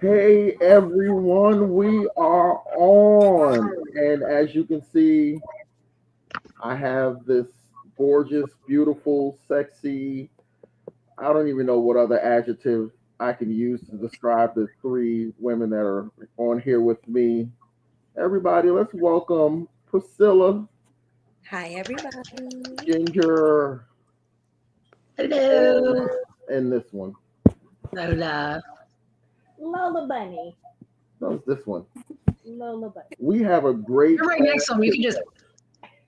Hey everyone, we are on. And as you can see, I have this gorgeous, beautiful, sexy, I don't even know what other adjective I can use to describe the three women that are on here with me. Everybody, let's welcome Priscilla, Hi, everybody. Ginger, Hello, and this one. Lola. Lola Bunny. No, it's this one. Lola Bunny. We have a great You're right next to him. You can just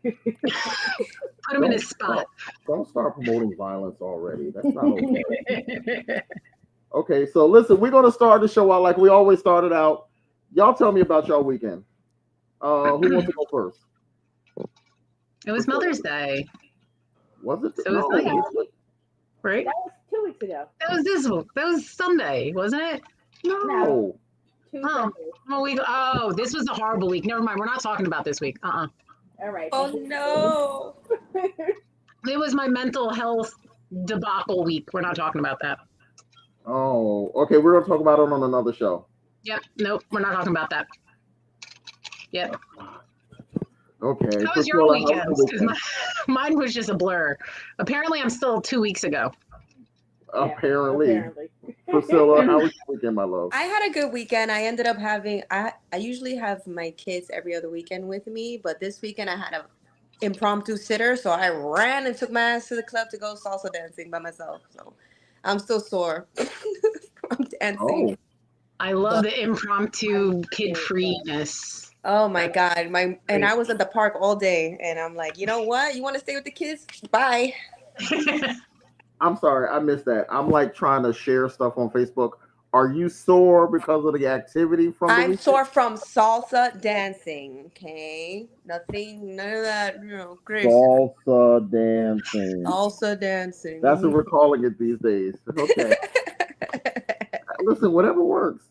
put him in don't, his spot. don't start promoting violence already. That's not okay. Okay, so listen, we're gonna start the show out like we always started out. Y'all tell me about y'all weekend. Who wants to go first? It was Mother's Day, Was it? so it was nice, right? That was 2 weeks ago. That was this one. That was Sunday, wasn't it? No. Two Oh, Sundays. this was a horrible week. Never mind. We're not talking about this week. All right. Oh no. It was my mental health debacle week. We're not talking about that. Oh, okay. We're gonna talk about it on another show. Yep. Nope. We're not talking about that. Yep. Okay. How was your Priscilla, weekend? how was your Because weekend? mine was just a blur. Apparently, I'm still 2 weeks ago. Apparently. Priscilla, how was your weekend, my love? I had a good weekend. I ended up having I usually have my kids every other weekend with me, but this weekend I had a impromptu sitter, so I ran and took my ass to the club to go salsa dancing by myself. So I'm still sore from dancing. Oh, I love the impromptu kid freeness. Oh my God. And I was at the park all day and I'm like, you know what? You want to stay with the kids? Bye. I'm sorry, I missed that. I'm like trying to share stuff on Facebook. Are you sore because of the activity from the I'm weekend? sore from salsa dancing. Okay. None of that, Grace. Salsa dancing. Salsa dancing. That's what we're calling it these days. Okay. Listen, whatever works.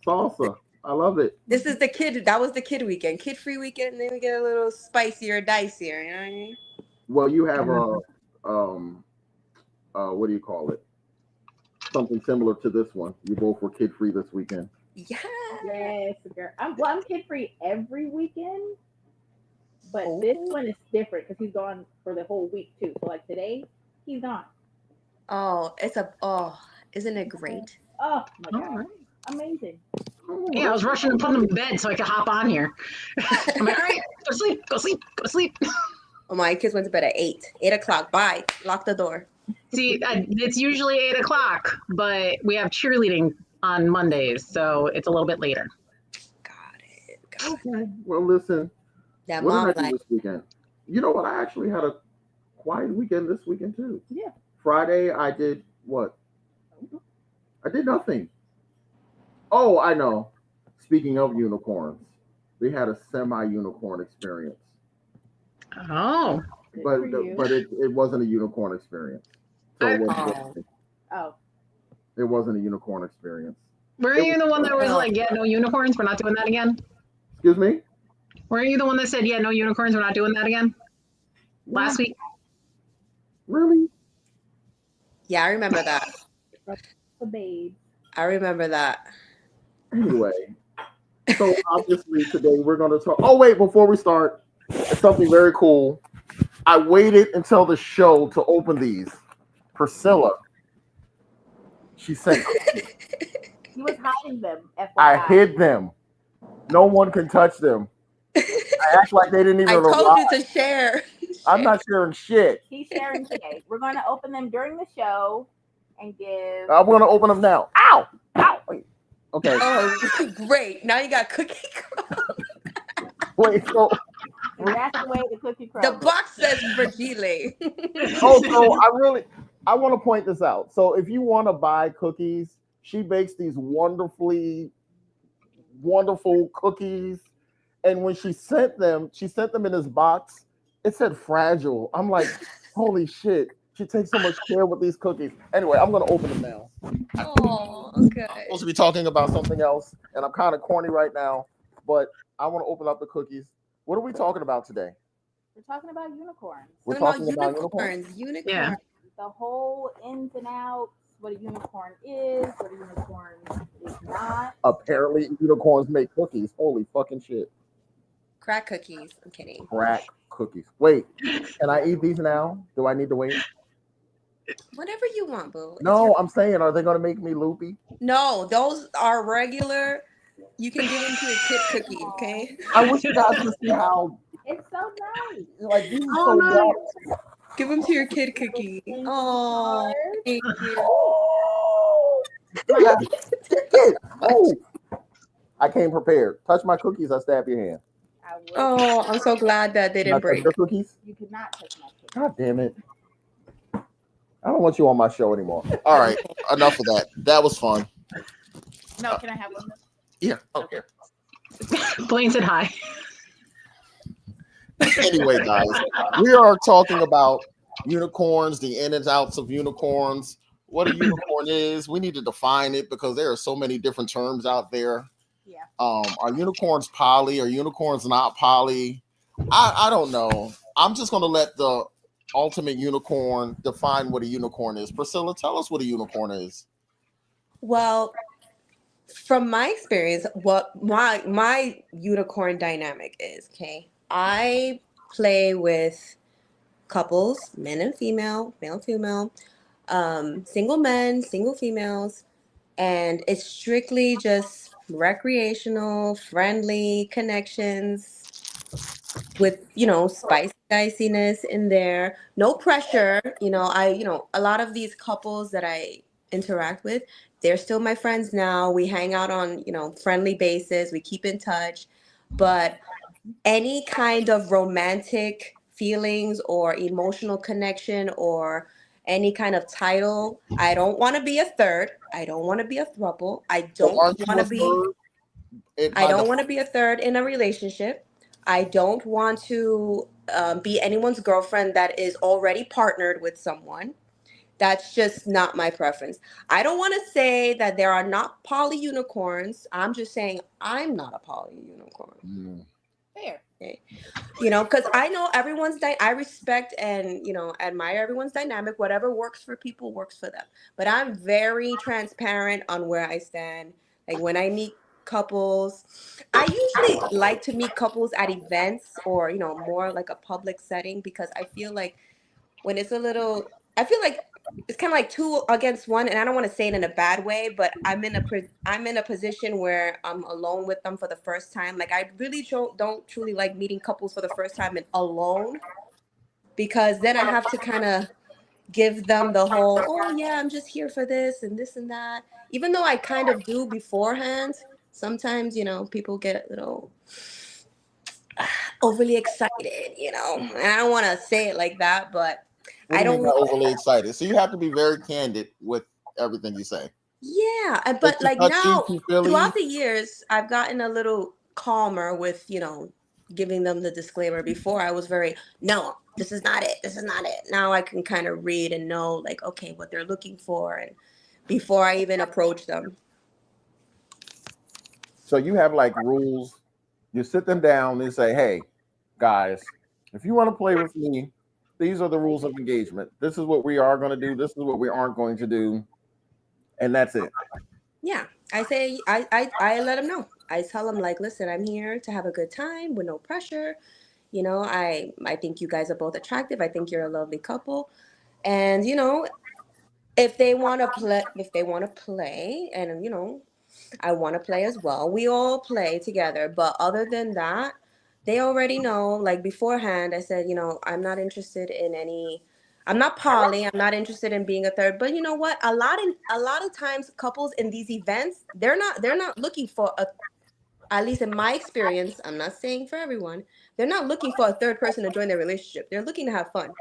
Salsa. I love it. This is the kid. That was the kid weekend, kid free weekend. And then we get a little spicier, dicier. You know what I mean? Well, you have a what do you call it? Something similar to this one. You both were kid free this weekend. Yeah. Yes, girl. I'm kid free every weekend, but this one is different because he's gone for the whole week too. So like today, he's gone. Isn't it great? Oh my All god, right. amazing. Yeah, I was rushing to put him to bed so I could hop on here. I'm like, all right, go to sleep, go to sleep, go to sleep. Oh, my kids went to bed at 8 o'clock. Bye. Lock the door. See, it's usually 8 o'clock, but we have cheerleading on Mondays, so it's a little bit later. Got it. Okay. Well, listen. That What mom did I do life. this weekend? You know what? I actually had a quiet weekend this weekend too. Yeah. Friday, I did what? I did nothing. Oh, I know. Speaking of unicorns, we had a semi-unicorn experience, Oh, Good but for you. it wasn't a unicorn experience. So I- it wasn't, Oh, it wasn't a unicorn experience. were you the one that was like, yeah, no unicorns, we're not doing that again? Excuse me? Were you the one that said, yeah, no unicorns, we're not doing that again? Last week? Really? Yeah, I remember that. the babe. I remember that. Anyway, so obviously today we're going to talk. Oh, wait, before we start, it's something very cool. I waited until the show to open these. Priscilla, she sent cookies. He was hiding them. I FYI. hid them. No one can touch them. I act like they didn't even I told arrive. you to share. I'm not sharing shit. He's sharing today. We're going to open them during the show and give. I'm going to open them now. Ow! Ow! Wait. Okay. Oh, great. Now you got cookie crumb. Wait. So, And that's the way the cookie crumb. The box says fragile. I want to point this out. So if you want to buy cookies, she bakes these wonderful cookies. And when she sent them in this box. It said fragile. I'm like, holy shit. She takes so much care with these cookies. Anyway, I'm going to open them now. Oh, okay. I'm supposed to be talking about something else, and I'm kind of corny right now, but I want to open up the cookies. What are we talking about today? We're talking about unicorns. We're Talking talking about unicorns. unicorns. Yeah. The whole ins and outs, what a unicorn is, what a unicorn is not. Apparently, unicorns make cookies. Holy fucking shit! Crack cookies. I'm kidding. Crack cookies. Wait, can I eat these now? Do I need to wait? Whatever you want, boo. No, I'm saying, are they gonna make me loopy? No, those are regular. You can give them to your kid cookie, okay? I wish you guys could see how It's so nice. like these are Oh, so no. black. Give them to your kid cookie. Thank you, Oh, Lord. thank you. Oh, oh, I came prepared. Touch my cookies, I stab your hand. I will. Oh, I'm so glad that they Can I didn't touch break. your cookies? You could not touch my cookies. God damn it. I don't want you on my show anymore. All right, enough of that. That was fun. No, can I have one? Yeah. Okay. Blaine said hi. Anyway, guys, we are talking about unicorns, the in and outs of unicorns, what a unicorn is. We need to define it because there are so many different terms out there. Yeah. Are unicorns poly? Are unicorns not poly? I don't know. I'm just going to let the ultimate unicorn define what a unicorn is. Priscilla, tell us what a unicorn is. Well, from my experience, what my unicorn dynamic is, okay? I play with couples, men and female, male, female, single men, single females, and it's strictly just recreational, friendly connections with spiciness in there, no pressure. A lot of these couples that I interact with, they're still my friends now. We hang out on friendly basis, we keep in touch, but any kind of romantic feelings or emotional connection or any kind of title, I don't want to be a third, I don't want to be a throuple, So aren't you a third? I don't want to be a third in a relationship. I don't want to be anyone's girlfriend that is already partnered with someone. That's just not my preference. I don't want to say that there are not poly unicorns. I'm just saying I'm not a poly unicorn. Fair. Okay. Because I know I respect and admire everyone's dynamic. Whatever works for people works for them. But I'm very transparent on where I stand. Like when I meet couples, I usually like to meet couples at events or more like a public setting, because I feel like when it's I feel like it's kind of like two against one, and I don't want to say it in a bad way, but I'm in a position where I'm alone with them for the first time. Like I really don't truly like meeting couples for the first time and alone, because then I have to kind of give them the whole, oh yeah, I'm just here for this and that. Even though I kind of do beforehand, sometimes people get a little overly excited, and I don't want to say it like that, but What I do you mean don't. by overly excited? So you have to be very candid with everything you say. Yeah, It's but too like touchy, now, too feely. throughout the years, I've gotten a little calmer with, giving them the disclaimer. Before I was very, no, this is not it. This is not it. Now I can kind of read and know, like, okay, what they're looking for, and before I even approach them. So you have like rules. You sit them down and say, hey, guys, if you want to play with me, these are the rules of engagement. This is what we are going to do. This is what we aren't going to do. And that's it. Yeah, I say, I let them know. I tell them, like, listen, I'm here to have a good time with no pressure. I think you guys are both attractive. I think you're a lovely couple. And, if they want to play, and, I want to play as well, we all play together. But other than that, they already know, like beforehand, I said, I'm not interested in I'm not poly. I'm not interested in being a third. But you know what? A lot of times couples in these events, they're not looking for at least in my experience, I'm not saying for everyone, they're not looking for a third person to join their relationship. They're looking to have fun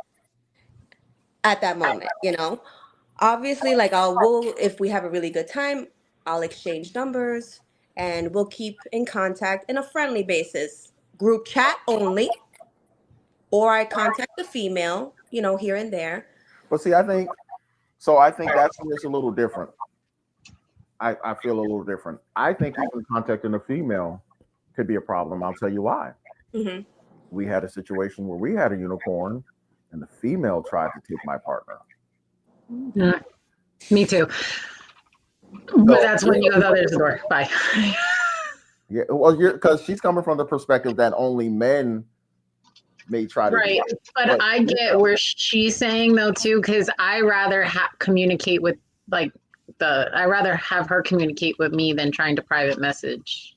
at that moment. Obviously, like if we have a really good time, I'll exchange numbers and we'll keep in contact in a friendly basis, group chat only, or I contact the female, here and there. But see, I think that's where it's a little different. I feel a little different. I think even contacting a female could be a problem. I'll tell you why. Hmm. We had a situation where we had a unicorn and the female tried to take my partner. Yeah. Me too. But that's when you go, oh, there's the door. Bye. Yeah, well, because she's coming from the perspective that only men may try to Right. do it. But I get where she's saying though too, because I rather communicate with I rather have her communicate with me than trying to private message.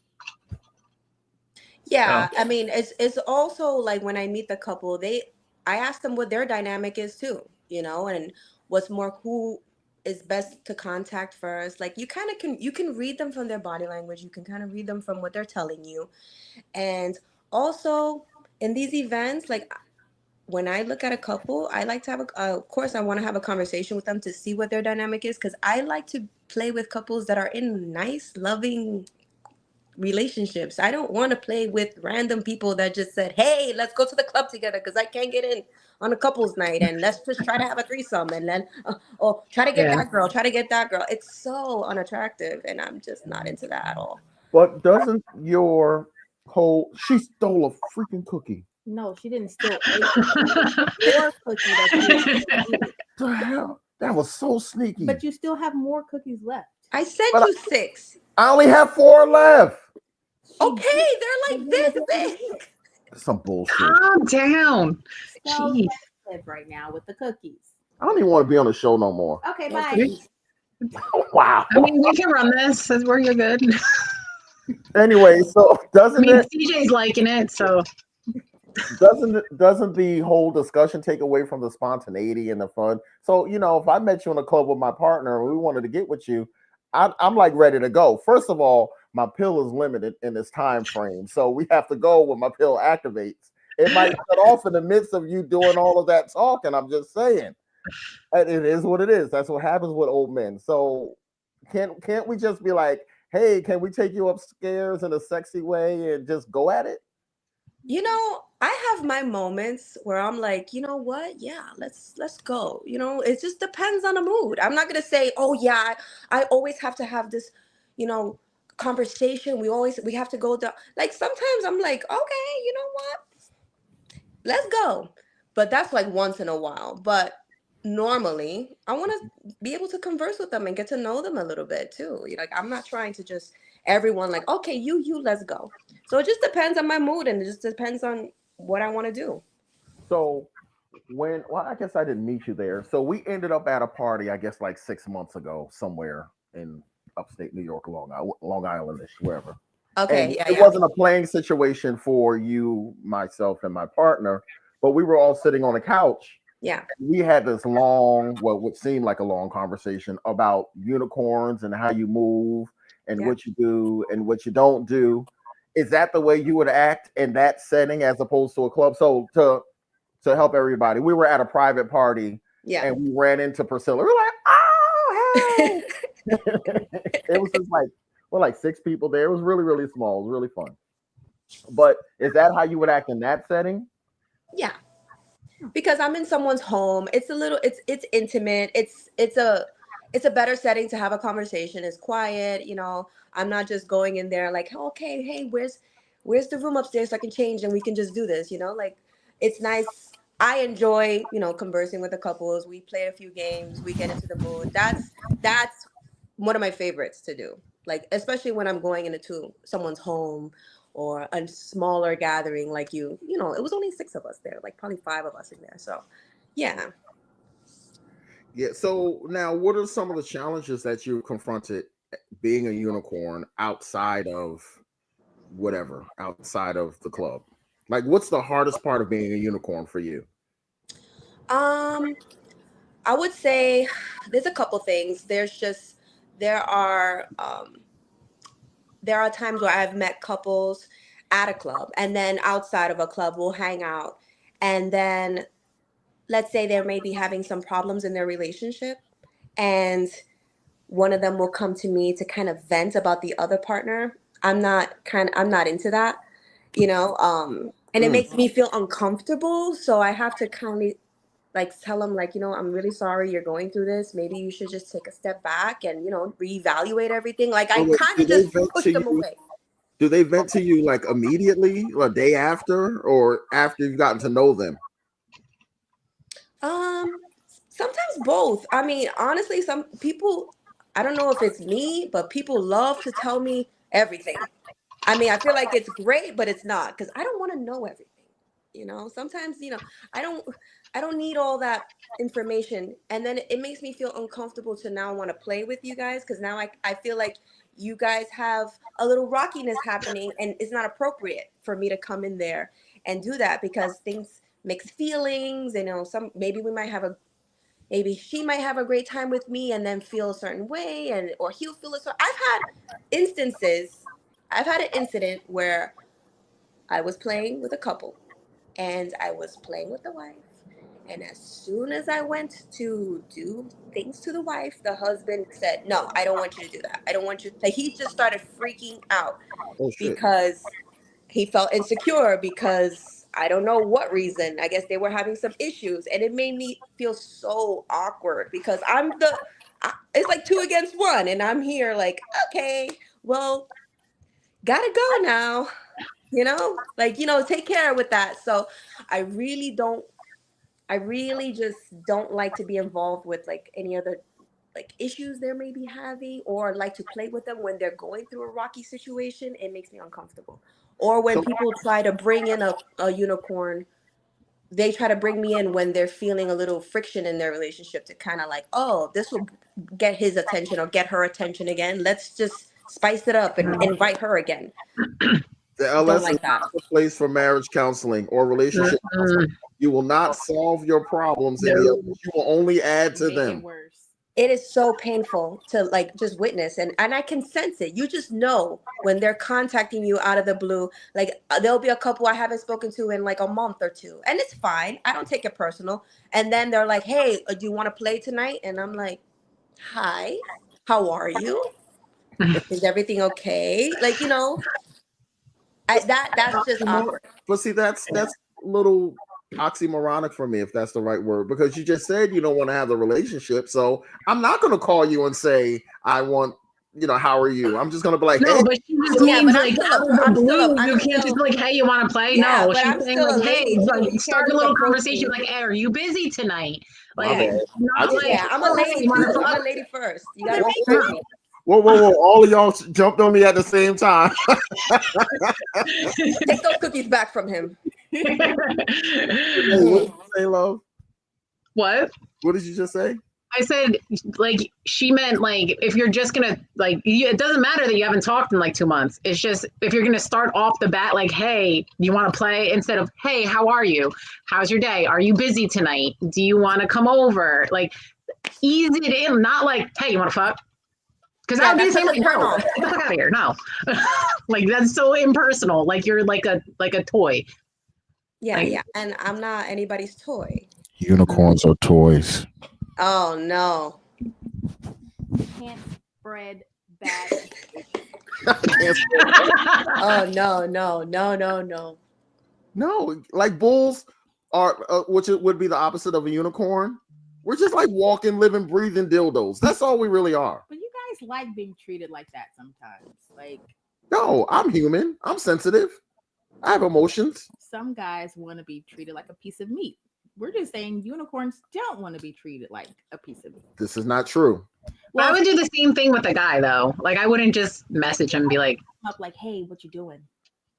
Yeah, I mean, it's also like when I meet the couple, I ask them what their dynamic is too, and what's more, who is best to contact first. Like you kind of can read them from their body language. You can kind of read them from what they're telling you. And also in these events, like when I look at a couple, I like to have of course, I want to have a conversation with them to see what their dynamic is, because I like to play with couples that are in nice, loving relationships. I don't want to play with random people that just said, "Hey, let's go to the club together because I can't get in on a couple's night, and let's just try to have a threesome, and then try to get that girl, try to get that girl." It's so unattractive, and I'm just not into that at all. But doesn't your whole she stole a freaking cookie? No, she didn't steal your cookie that you The hell? That was so sneaky. but you still have more cookies left. I sent But you 6. I only have 4 left. Okay, they're like this big. Some bullshit. Calm down. So Jeez. sensitive right now with the cookies. I don't even want to be on the show no more. Okay, bye. Wow. I mean, we can run this as where you're good. Anyway, so CJ's liking it, so doesn't the whole discussion take away from the spontaneity and the fun? So, if I met you in a club with my partner and we wanted to get with you, I'm like ready to go. First of all, my pill is limited in this time frame, so we have to go when my pill activates. It might cut off in the midst of you doing all of that talking. I'm just saying, it is what it is. That's what happens with old men. So, can't we just be like, hey, can we take you upstairs in a sexy way and just go at it? I have my moments where I'm like, you know what? Yeah, let's go. It just depends on the mood. I'm not gonna say, oh yeah, I always have to have this, conversation. We have to go down. Like sometimes I'm like, okay, you know what? Let's go. But that's like once in a while. But normally I want to be able to converse with them and get to know them a little bit too. Like I'm not trying to just everyone like, okay, you let's go. So it just depends on my mood, and it just depends on what I want to do. So I guess I didn't meet you there. So we ended up at a party, I guess like 6 months ago, somewhere in upstate New York, Long Island-ish, wherever. Okay, and it wasn't a playing situation for you, myself, and my partner, but we were all sitting on a couch. Yeah. We had this long, what would seem like a long conversation about unicorns and how you move and what you do and what you don't do. Is that the way you would act in that setting as opposed to a club? So to help everybody, we were at a private party and we ran into Priscilla. We were like, oh, hey. It was just like, we're like 6 people there. It was really, really small. It was really fun. But is that how you would act in that setting? Yeah. Because I'm in someone's home. It's it's intimate. It's a better setting to have a conversation. It's quiet, I'm not just going in there like, okay, hey, where's the room upstairs so I can change and we can just do this, like it's nice. I enjoy, conversing with the couples. We play a few games, we get into the mood. That's one of my favorites to do. Like, especially when I'm going into someone's home or a smaller gathering, like it was only 6 of us there, like probably 5 of us in there. So yeah. Yeah. So now what are some of the challenges that you confronted being a unicorn outside of outside of the club? Like, what's the hardest part of being a unicorn for you? I would say there's a couple things. There are times where I've met couples at a club, and then outside of a club we'll hang out, and then let's say they may be having some problems in their relationship, and one of them will come to me to kind of vent about the other partner. I'm not into that, and it makes me feel uncomfortable. So I have to kind of like tell them, like, I'm really sorry you're going through this. Maybe you should just take a step back and, reevaluate everything. Like I kind of just push them away. Do they vent to you like immediately, a day after, or after you've gotten to know them? Sometimes both. I mean, honestly, some people, I don't know if it's me, but people love to tell me everything. I mean, I feel like it's great, but it's not because I don't want to know everything. Sometimes, I don't I don't need all that information. And then it makes me feel uncomfortable to now want to play with you guys because now I feel like you guys have a little rockiness happening and it's not appropriate for me to come in there and do that because things mix feelings, some maybe we might have a maybe she might have a great time with me and then feel a certain way and or he'll feel a certain. Instances I've had an incident where I was playing with a couple and I was playing with the wife. And as soon as I went to do things to the wife, the husband said, "No, I don't want you to do that. I don't want you." Like he just started freaking out Oh shit. because he felt insecure because I don't know what reason. I guess they were having some issues, and it made me feel so awkward because it's like two against one, and I'm here like, okay, well, gotta go now, take care with that. So I really don't. I really just don't like to be involved with like any other like issues they may be having or like to play with them when they're going through a rocky situation. It makes me uncomfortable. Or when So people try to bring in a unicorn, they try to bring me in when they're feeling a little friction in their relationship to kind of like, oh, this will get his attention or get her attention again. Let's just spice it up and invite her again. the Don't LS is like that. not the place for marriage counseling or relationship counseling. You will not solve your problems in the others. You will only add to Make it them. worse. It is so painful to like just witness and I can sense it. You just know when they're contacting you out of the blue. Like there'll be a couple I haven't spoken to in like a month or two, and it's fine. I don't take it personal. And then they're like, "Hey, do you want to play tonight?" And I'm like, "Hi, how are you? Is everything okay?" Like that's just awkward. But see, that's a little oxymoronic for me, if that's the right word, because you just said you don't want to have the relationship. So I'm not going to call you and say I want, how are you? I'm just going to be like, No, hey. but she just Yeah, means but like out of the blue. You can't just be like, hey, you want to play? Yeah, No, but she's I'm saying still a like, hey, lady too. like You start can't a just little approach conversation me. like, hey, are you busy tonight? My Like, bad. not like, Yeah, I'm a oh, lady you want too. to I'm talk? a lady first. You gotta respect me. Whoa. All of y'all jumped on me at the same time. Take those cookies back from him. Hey, what did you say, love? What? What did you just say? I said, like, she meant, like, if you're just going to, like, it doesn't matter that you haven't talked in, like, 2 months. It's just, if you're going to start off the bat, like, hey, you want to play? Instead of, hey, how are you? How's your day? Are you busy tonight? Do you want to come over? Like, ease it in, not like, hey, you want to fuck? Because Yeah, I would be that's saying, such a like, turn no, off. get the fuck out of here. No. Like, that's so impersonal. Like, you're like a toy. Yeah, Like, yeah. And I'm not anybody's toy. Unicorns are toys. Oh no. Can't spread bad information. Oh no. No, like bulls are, which would be the opposite of a unicorn. We're just like walking, living, breathing dildos. That's all we really are. But you guys like being treated like that sometimes. Like No, I'm human. I'm sensitive. I have emotions. some guys want to be treated like a piece of meat. We're just saying unicorns don't want to be treated like a piece of meat. This is not true. I would do the same thing with a guy, though. Like, I wouldn't just message him and be like, Up like, hey, what you doing?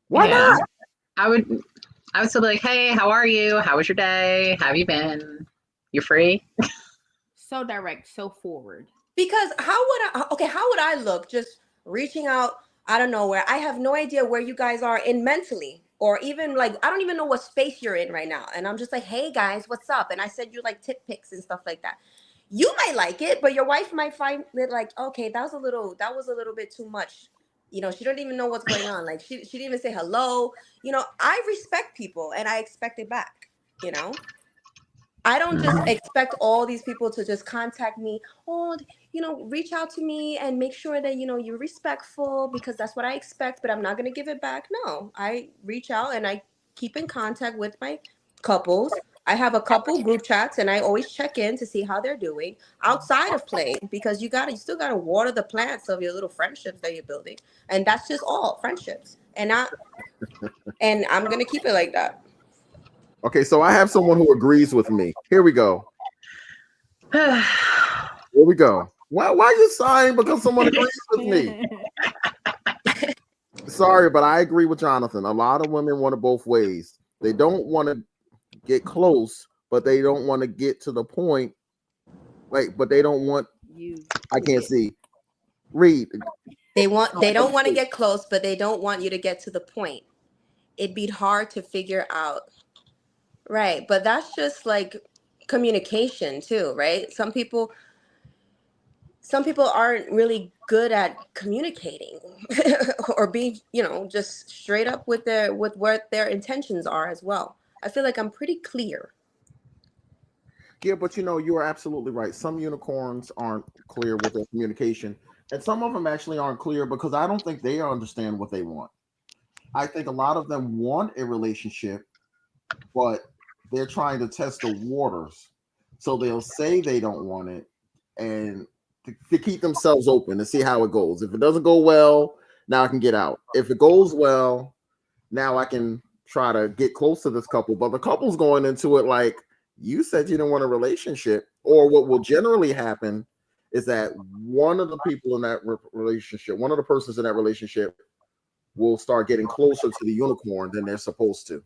Why yeah. not? I would still be like, hey, how are you? How was your day? How have you been? You free? So direct, so forward. Because how would I look just reaching out of nowhere? I have no idea where you guys are in mentally. Or even like, I don't even know what space you're in right now. And I'm just like, hey guys, what's up? And I send you like tit pics and stuff like that. You might like it, but your wife might find it like, okay, that was a little bit too much. She don't even know what's going on. Like she didn't even say hello. I respect people and I expect it back, I don't just expect all these people to just contact me. Oh, reach out to me and make sure that, you're respectful because that's what I expect, but I'm not going to give it back. No, I reach out and I keep in contact with my couples. I have a couple group chats and I always check in to see how they're doing outside of playing because you still got to water the plants of your little friendships that you're building. And that's just all friendships. And I'm going to keep it like that. Okay, so I have someone who agrees with me. Here we go. Here we go. Why are you sighing because someone agrees with me? Sorry, but I agree with Jonathan. A lot of women want it both ways. They don't want to get close, but they don't want to get to the point. Wait, but they don't want. I can't see. Read. They don't want to get close, but they don't want you to get to the point. It'd be hard to figure out. Right, but that's just like communication too, right? Some people aren't really good at communicating or being, just straight up with what their intentions are as well. I feel like I'm pretty clear. Yeah, but you are absolutely right. Some unicorns aren't clear with their communication, and some of them actually aren't clear because I don't think they understand what they want. I think a lot of them want a relationship, but they're trying to test the waters. So they'll say they don't want it and to keep themselves open to see how it goes. If it doesn't go well, now I can get out. If it goes well, now I can try to get close to this couple. But the couple's going into it like, you said you didn't want a relationship. Or what will generally happen is that one of the people in that relationship, one of the persons in that relationship will start getting closer to the unicorn than they're supposed to.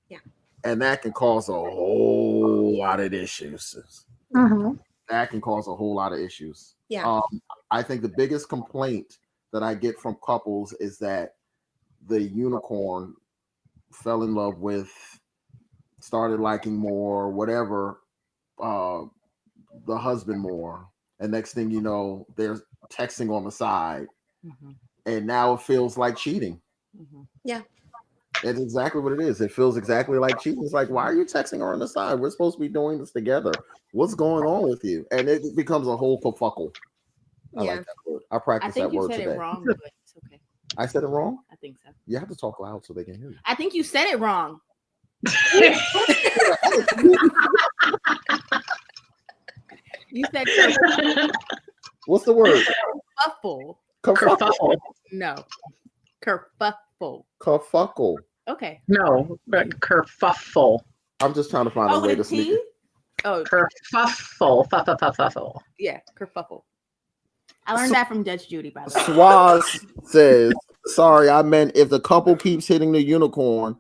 Yeah. And that can cause a whole lot of issues. Mhm. That can cause a whole lot of issues. Yeah. I think the biggest complaint that I get from couples is that the unicorn fell in love with, started liking more, whatever, the husband more. And next thing you know, they're texting on the side. Mm-hmm. And now it feels like cheating. Mm-hmm. Yeah. That's exactly what it is. It feels exactly like cheating. It's like, why are you texting her on the side? We're supposed to be doing this together. What's going on with you? And it becomes a whole kerfuffle. I Yeah. like that word. I practiced that think you word said today. it wrong, but it's okay. I said it wrong? I think so. You have to talk loud so they can hear you. I think you said it wrong. You said What's the word? kerfuffle. Kerfuffle. No. Kerfuffle. Kerfuffle. Okay. No, but kerfuffle. I'm just trying to find a way to with sneak T? it. Oh, Kerfuffle. Fuffle. yeah, kerfuffle. I learned that from Judge Judy, by the way. Swaz says, sorry, I meant if the couple keeps hitting the unicorn,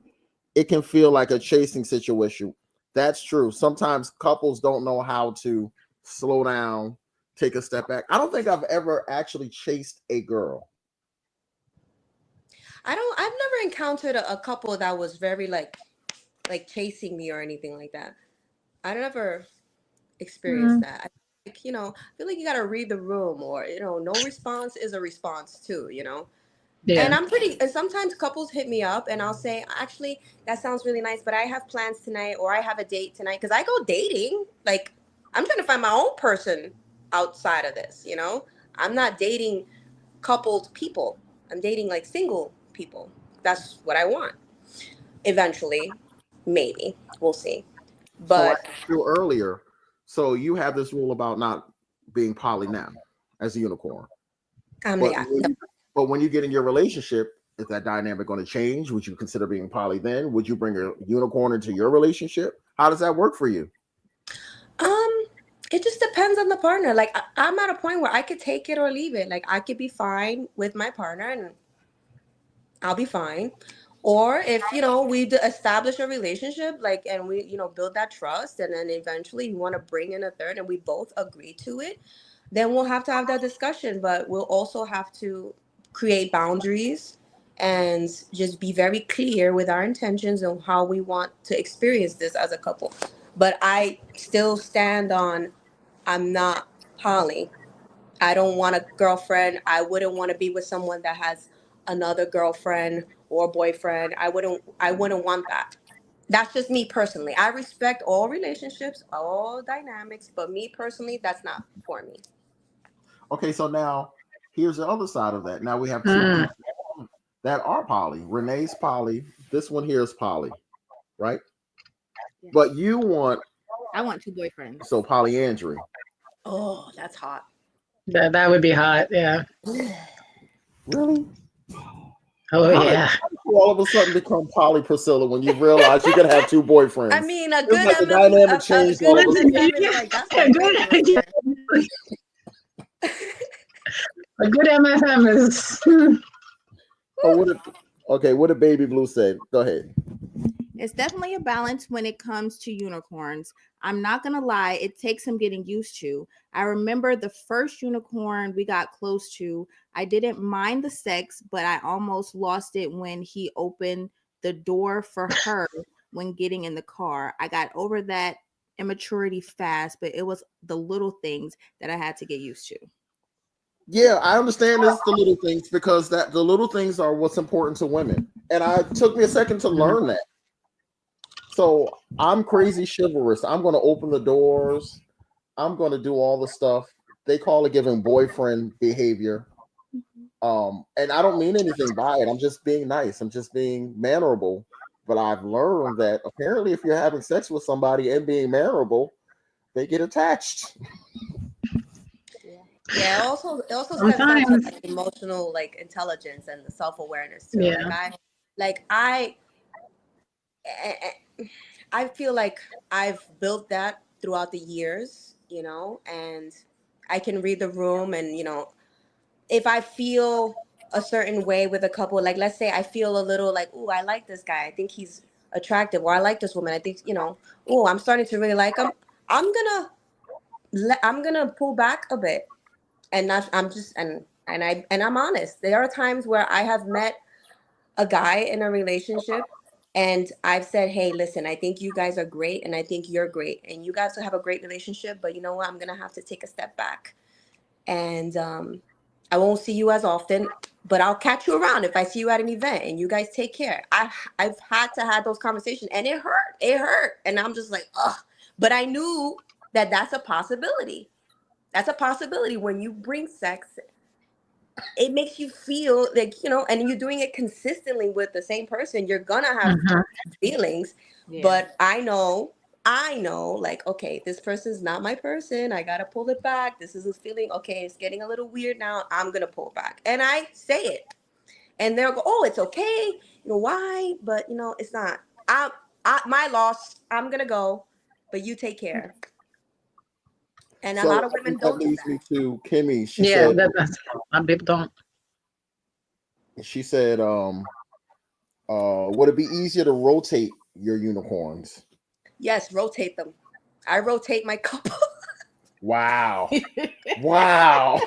it can feel like a chasing situation. That's true. Sometimes couples don't know how to slow down, take a step back. I don't think I've ever actually chased a girl. I've never encountered a couple that was very like chasing me or anything like that. I never experienced that. I feel like you gotta read the room, or no response is a response too. Yeah. And and sometimes couples hit me up and I'll say, actually, that sounds really nice, but I have plans tonight, or I have a date tonight, because I go dating. Like, I'm trying to find my own person outside of this. I'm not dating coupled people. I'm dating like single people. That's what I want. Eventually, maybe we'll see. So I But asked you earlier. So you have this rule about not being poly now as a unicorn. But when you get in your relationship, is that dynamic going to change? Would you consider being poly then? Would you bring a unicorn into your relationship? How does that work for you? It just depends on the partner. Like, I'm at a point where I could take it or leave it. Like, I could be fine with my partner and I'll be fine. Or if, we establish a relationship, like, and we, build that trust, and then eventually you want to bring in a third and we both agree to it, then we'll have to have that discussion. But we'll also have to create boundaries and just be very clear with our intentions and how we want to experience this as a couple. But I still stand on, I'm not poly. I don't want a girlfriend. I wouldn't want to be with someone that has another girlfriend or boyfriend. I wouldn't want that. That's just me personally. I respect all relationships, all dynamics, but me personally, that's not for me. Okay, so now here's the other side of that. Now we have two people that are poly. Renee's poly. This one here is poly, right? Yeah. But I want two boyfriends. So polyandry. Oh, that's hot. That would be hot. Yeah. Really? Oh How did yeah. you all of a sudden become poly, Priscilla, when you realize you could have two boyfriends? I mean, a It's good like the MF, dynamic a changed good all of a Listen, sudden. MFM is like that's a my favorite right good, there. a good MFM is. Oh, what did Baby Blue say? Go ahead. It's definitely a balance when it comes to unicorns. I'm not gonna lie, it takes some getting used to. I remember the first unicorn we got close to. I didn't mind the sex, but I almost lost it when he opened the door for her when getting in the car. I got over that immaturity fast, but it was the little things that I had to get used to. Yeah, I understand it's the little things because the little things are what's important to women. And it took me a second to learn that. So I'm crazy chivalrous. I'm going to open the doors. I'm going to do all the stuff. They call it giving boyfriend behavior. And I don't mean anything by it. I'm just being nice. I'm just being mannerable. But I've learned that apparently if you're having sex with somebody and being mannerable, they get attached. Yeah, it also stems down to Sometimes. like emotional like intelligence and the self-awareness too. Yeah. I feel like I've built that throughout the years, and I can read the room and if I feel a certain way with a couple, like let's say I feel a little like, oh, I like this guy. I think he's attractive, or I like this woman. I think, oh, I'm starting to really like him. I'm gonna pull back a bit, and not. I'm just and I'm honest. There are times where I have met a guy in a relationship, and I've said, hey, listen, I think you guys are great, and I think you're great, and you guys will have a great relationship. But you know what? I'm gonna have to take a step back, and I won't see you as often, but I'll catch you around if I see you at an event, and you guys take care. I've had to have those conversations, and it hurt. It hurt, and I'm just like, ugh. But I knew that that's a possibility. That's a possibility when you bring sex. It makes you feel like, and you're doing it consistently with the same person, you're gonna have Mhm. feelings. Yeah. But I know, like, okay, this person's not my person. I gotta pull it back. This is a feeling. Okay, it's getting a little weird now. I'm gonna pull back, and I say it, and they'll go, "Oh, it's okay. Why?" But it's not. My loss. I'm gonna go, but you take care. And a So lot of I women think that don't do leads that. me to Kimmy. Yeah, that's a lot of people don't. She said, would it be easier to rotate your unicorns? Yes, rotate them. I rotate my couple. Wow. Wow.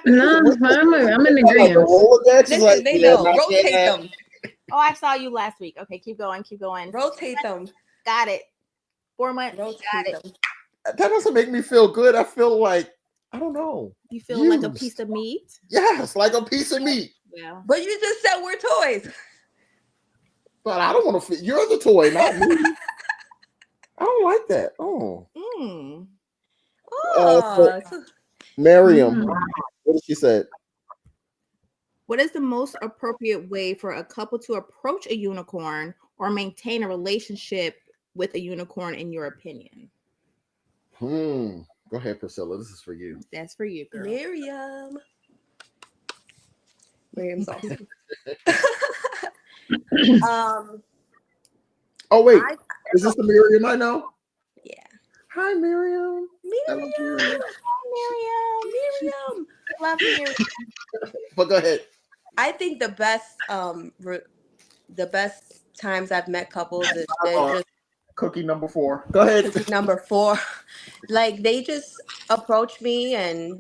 No, I'm in Like a agreement. Rolodex is like, Listen, they yeah, know. not Rotate yet. them. Oh, I saw you last week. Okay, keep going, keep going. Rotate them. Got it. 4 months. Got Rotate it. them. That doesn't make me feel good. I feel like, I don't know. You feel like a Used. piece of meat? Yes, like a piece of meat. Yeah. But you just said we're toys. But I don't want to fit. You're the toy, not me. I don't like that. Oh. Mm. Oh, Miriam, Mm. what did she say? What is the most appropriate way for a couple to approach a unicorn or maintain a relationship with a unicorn, in your opinion? Go ahead, Priscilla. This is for you. That's for you, girl. Miriam's awesome. Oh, wait. I- Is this the Miriam I know? yeah. Hi, Miriam. Miriam. Miriam. Love you. But go ahead. I think the best times I've met couples is they're just Cookie number 4. Go ahead. cookie number 4. Like they just approach me and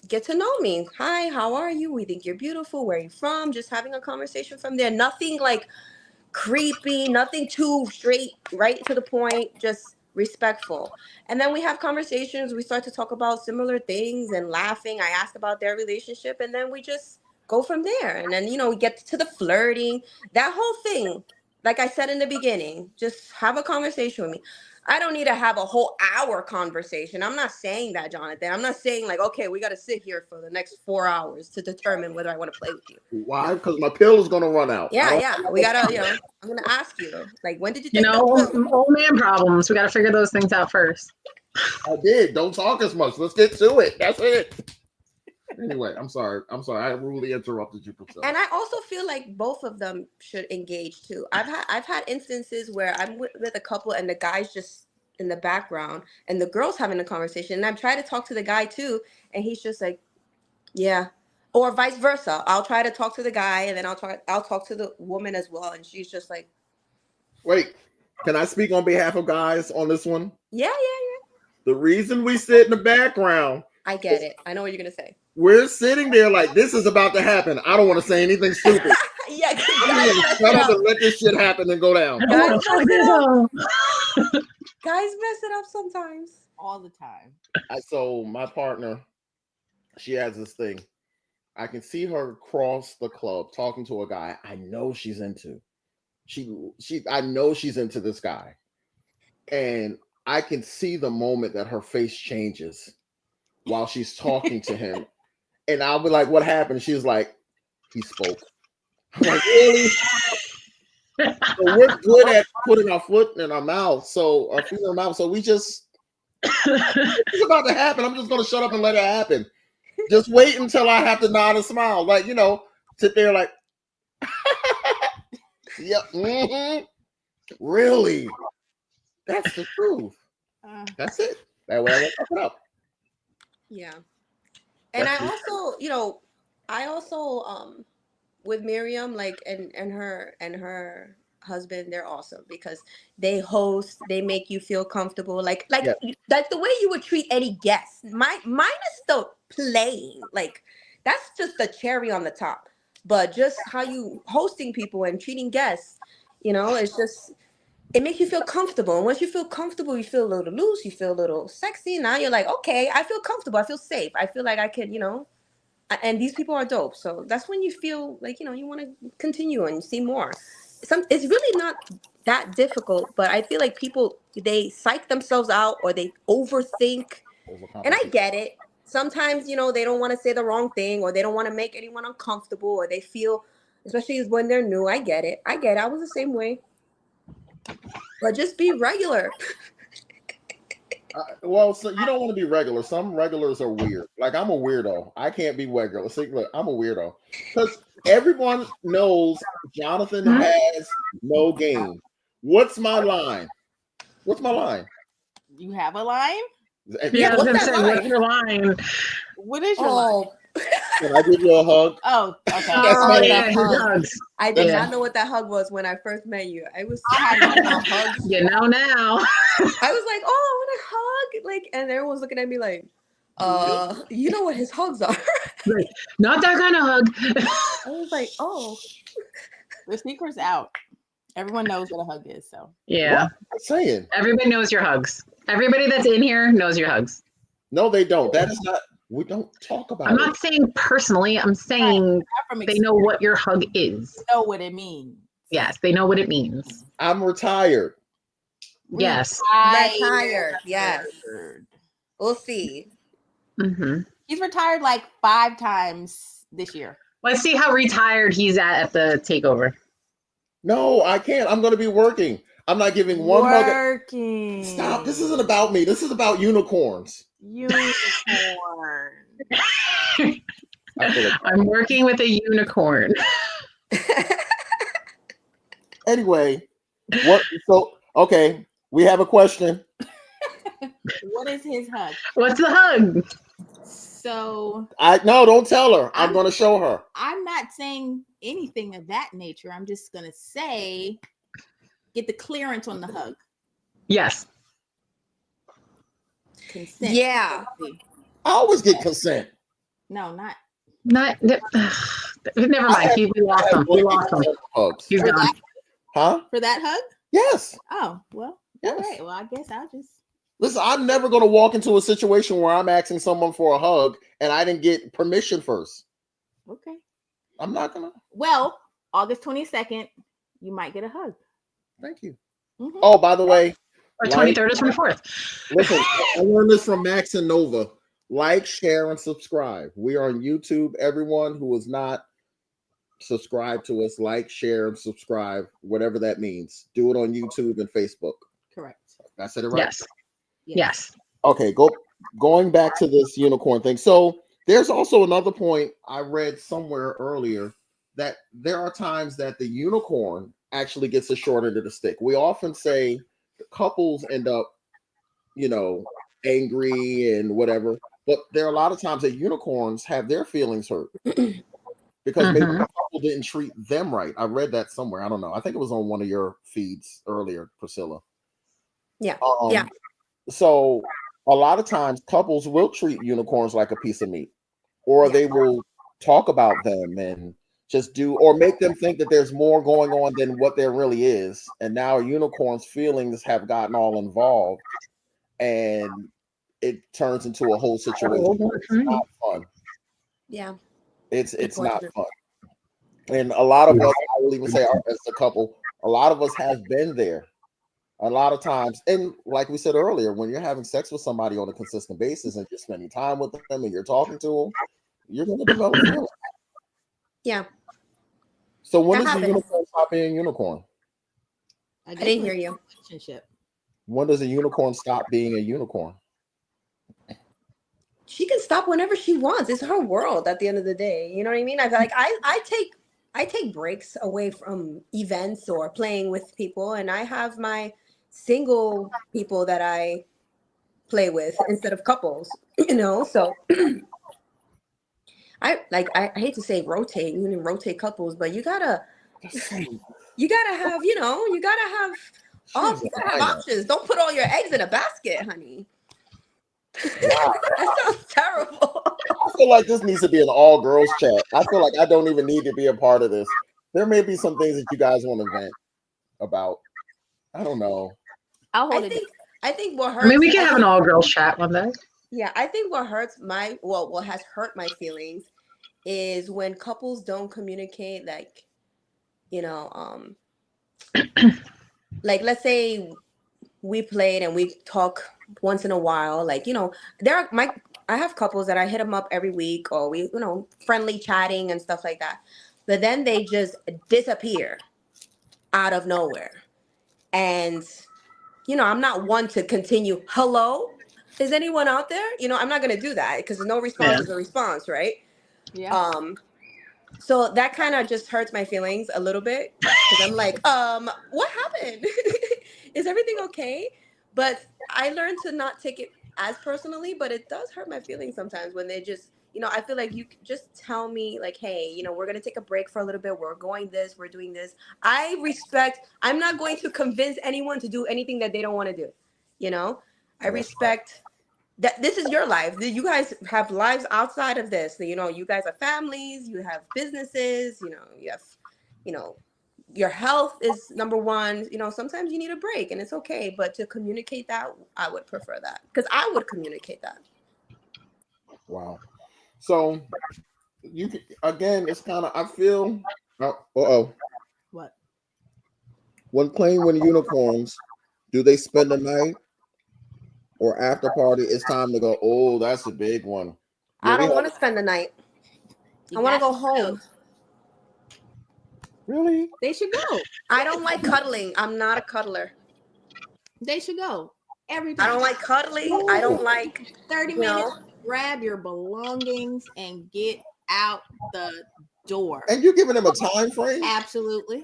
get to know me. Hi, how are you? We think you're beautiful. Where are you from? Just having a conversation from there. Nothing like creepy, nothing too straight, right to the point, just respectful. And then we have conversations. We start to talk about similar things and laughing. I ask about their relationship, and then we just go from there. And then we get to the flirting, that whole thing. Like I said in the beginning, just have a conversation with me. I don't need to have a whole hour conversation. I'm not saying that, Jonathan. I'm not saying like, okay, we got to sit here for the next 4 hours to determine whether I want to play with you. Why? Because my pill is going to run out. Yeah. We got to, I'm going to ask you, like, when did you take Old man problems. We got to figure those things out first. I did. Don't talk as much. Let's get to it. That's it. Anyway, I'm sorry. I rudely interrupted you, Priscilla. And I also feel like both of them should engage too. I've had instances where I'm with a couple and the guy's just in the background and the girl's having a conversation, and I've tried to talk to the guy too, and he's just like, yeah, or vice versa. I'll try to talk to the guy, and then I'll talk to the woman as well, and she's just like, wait, can I speak on behalf of guys on this one? yeah. The reason we sit in the background, I get it. I know what you're gonna say. we're sitting there like this is about to happen. I don't want to say anything stupid. Yeah, Shut up and let this shit happen and go down. Guys mess it up sometimes. All the time. So my partner, she has this thing. I can see her cross the club talking to a guy I know she's into. I know she's into this guy. And I can see the moment that her face changes while she's talking to him. And I'll be like, what happened? She's like, he spoke. I'm like, really? So we're good at putting our foot in our mouth. So our feet in our mouth. So we just, it's about to happen. I'm just going to shut up and let it happen. Just wait until I have to nod and smile. Like, sit there like, yep. Mm-hmm. Really? That's the truth. That's it. That way I won't fuck it up. Yeah. And I also, with Miriam, like, and her husband, they're awesome because they host, they make you feel comfortable. Like the way you would treat any guest. Mine is still playing. Like, that's just the cherry on the top. But just how you hosting people and treating guests, it's just, it makes you feel comfortable. And once you feel comfortable, you feel a little loose, you feel a little sexy. Now you're like, okay, I feel comfortable. I feel safe. I feel like I can, and these people are dope. So that's when you feel like, you want to continue and see more. It's really not that difficult, but I feel like people, they psych themselves out or they overthink. And I get it. Sometimes, they don't want to say the wrong thing or they don't want to make anyone uncomfortable or they feel, especially when they're new. I get it. I was the same way. But just be regular. So you don't want to be regular. Some regulars are weird. Like, I'm a weirdo. I can't be regular. See, look, I'm a weirdo. Because everyone knows Jonathan has no game. What's my line? You have a line? Yeah, what's that line? What's your line? What is your line? Can I give you a hug? Oh, okay. Hugs. I did not know what that hug was when I first met you. I was hug. You know now. I was like, oh, I want a hug. Like, and everyone's looking at me like, you know what his hugs are. Not that kind of hug. I was like, oh. The secret's out. Everyone knows what a hug is, so. Yeah. What am I saying? Everybody knows your hugs. Everybody that's in here knows your hugs. No, they don't. That is not. We don't talk about it. I'm not saying personally. I'm saying they know what your hug is. They know what it means. Yes, they know what it means. I'm retired. Yes. Retired. Yes. We'll see. Mm-hmm. He's retired like 5 times this year. Let's see how retired he's at the takeover. No, I can't. I'm going to be working. I'm not giving one hug. Stop. This isn't about me. This is about unicorns. Unicorn. I'm working with a unicorn. Anyway, okay, we have a question. What is his hug? What's the hug? So no, don't tell her. I'm going to show her. I'm not saying anything of that nature. I'm just going to say, get the clearance on the hug. Yes. Consent. Yeah. I always get consent. No, not. Never mind. We lost him. He's gone. Huh? For that hug? Yes. Oh, well. Yes. All right. Well, I guess I'll just. Listen, I'm never going to walk into a situation where I'm asking someone for a hug and I didn't get permission first. Okay. I'm not going to. Well, August 22nd, you might get a hug. Thank you. Mm-hmm. Oh, by the way. Or 23rd or 24th. Listen, I learned this from Max and Nova. Like, share, and subscribe. We are on YouTube. Everyone who is not subscribed to us, like, share, and subscribe, whatever that means. Do it on YouTube and Facebook. Correct. I said it right? Yes. Okay, going back to this unicorn thing. So There's also another point I read somewhere earlier that there are times that the unicorn actually gets the short end of the stick. We often say the couples end up, you know, angry and whatever, but there are a lot of times that unicorns have their feelings hurt because maybe the couple didn't treat them right. I read that somewhere. I don't know. I think it was on one of your feeds earlier, Priscilla. Yeah. Yeah. So a lot of times couples will treat unicorns like a piece of meat, or they will talk about them and just do, or make them think that there's more going on than what there really is. And now a unicorn's feelings have gotten all involved, and it turns into a whole situation. It's not fun. Yeah. It's not fun. And a lot of us, I will even say, as a couple, a lot of us have been there a lot of times. And like we said earlier, when you're having sex with somebody on a consistent basis and you're spending time with them and you're talking to them, you're going to develop feelings. Yeah. So when does a unicorn stop being a unicorn? I didn't hear you. Relationship. When does a unicorn stop being a unicorn? She can stop whenever she wants. It's her world at the end of the day. You know what I mean? I feel like I take breaks away from events or playing with people, and I have my single people that I play with instead of couples, you know. So I hate to say rotate, you can rotate couples, but you gotta have, you gotta have options. Don't put all your eggs in a basket, honey. That sounds terrible. I feel like this needs to be an all girls chat. I feel like I don't even need to be a part of this. There may be some things that you guys want to vent about. I don't know. I think what hurts. I mean, we can have an all girls chat one day. Yeah, I think what hurts what has hurt my feelings is when couples don't communicate, like, you know, like let's say we played and we talk once in a while, like, you know, I have couples that I hit them up every week, or we, you know, friendly chatting and stuff like that, but then they just disappear out of nowhere. And you know, I'm not one to continue. Hello, is anyone out there? You know, I'm not gonna do that because no response is a response, right? Yeah. So that kind of just hurts my feelings a little bit because I'm like, what happened? Is everything okay? But I learned to not take it as personally, but it does hurt my feelings sometimes when they just, you know, I feel like you just tell me like, hey, you know, we're going to take a break for a little bit. We're doing this. I'm not going to convince anyone to do anything that they don't want to do. You know, I respect that this is your life. You guys have lives outside of this. You know, you guys have families, you have businesses, you know, you have, you know, your health is number one. You know, sometimes you need a break and it's okay. But to communicate that, I would prefer that because I would communicate that. Wow. So you can, again, it's kind of, I feel, What? When playing with unicorns, do they spend the night or after party? It's time to go, oh, that's a big one. I don't want to spend the night. I want to go home. Really? They should go. I don't like cuddling. I'm not a cuddler. They should go every time. I don't like cuddling. I don't like 30 minutes. Grab your belongings and get out the door. And you're giving them a time frame? Absolutely.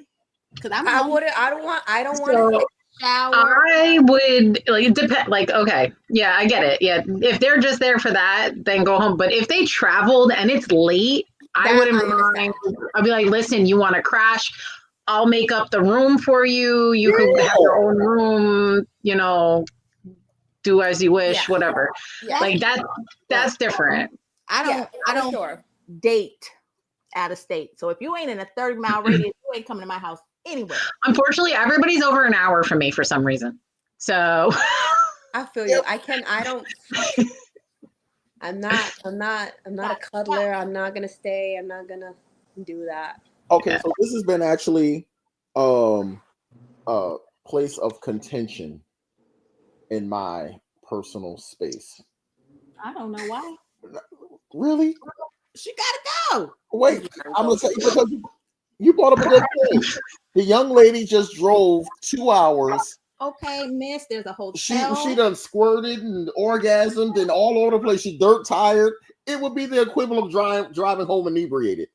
Because I don't want to shower. I would like it depend. Like, okay, yeah, I get it. Yeah, if they're just there for that, then go home. But if they traveled and it's late, I wouldn't mind. I'd be like, listen, you want to crash? I'll make up the room for you. You could have your own room. You know, do as you wish. Whatever. Yeah. Like that's different. I don't date out of state. So if you ain't in a 30-mile radius, you ain't coming to my house anyway. Unfortunately, everybody's over an hour from me for some reason. So I feel you. I'm not a cuddler. I'm not gonna stay. I'm not gonna do that. Okay, so this has been actually a place of contention in my personal space. I don't know why. Really? She gotta go. Wait, I'm gonna tell you because you brought up a good thing. The young lady just drove 2 hours. Okay, miss, there's a hotel. She done squirted and orgasmed and all over the place. She's dirt tired. It would be the equivalent of driving home inebriated.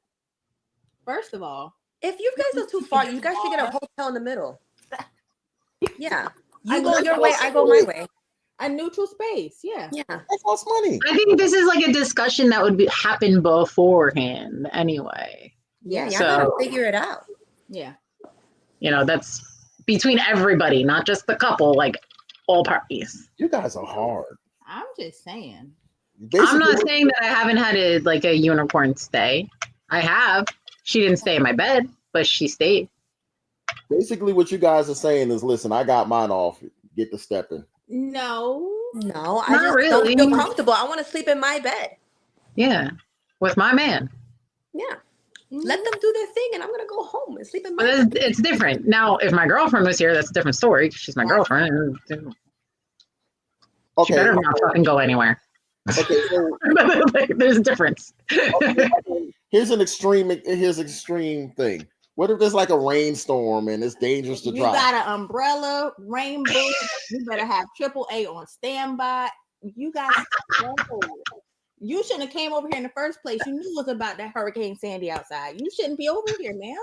First of all, If you guys are too far, you guys should get a hotel in the middle. Yeah. You go your way, I go my way. a neutral space. Yeah. Yeah. That costs money. I think this is like a discussion that would happen beforehand anyway. Yeah, y'all So- gotta figure it out. Yeah. That's between everybody, not just the couple, like all parties. You guys are hard. I'm just saying. I'm not saying that I haven't had a unicorn stay. I have. She didn't stay in my bed, but she stayed. Basically, what you guys are saying is, listen, I got mine off. Get to stepping. No. No, I Not just really. don't feel comfortable. I want to sleep in my bed. Yeah, with my man. Yeah. Let them do their thing, and I'm gonna go home and sleep in my But bed. it's different. Now, if my girlfriend was here, that's a different story. She's my girlfriend. She Okay. better not fucking go anywhere. Okay. So There's a difference. here's an extreme thing. What if there's like a rainstorm and it's dangerous to You drive? got an umbrella, rain boots. You better have AAA on standby. You got. You shouldn't have came over here in the first place. You knew it was about that Hurricane Sandy outside. You shouldn't be over here, man.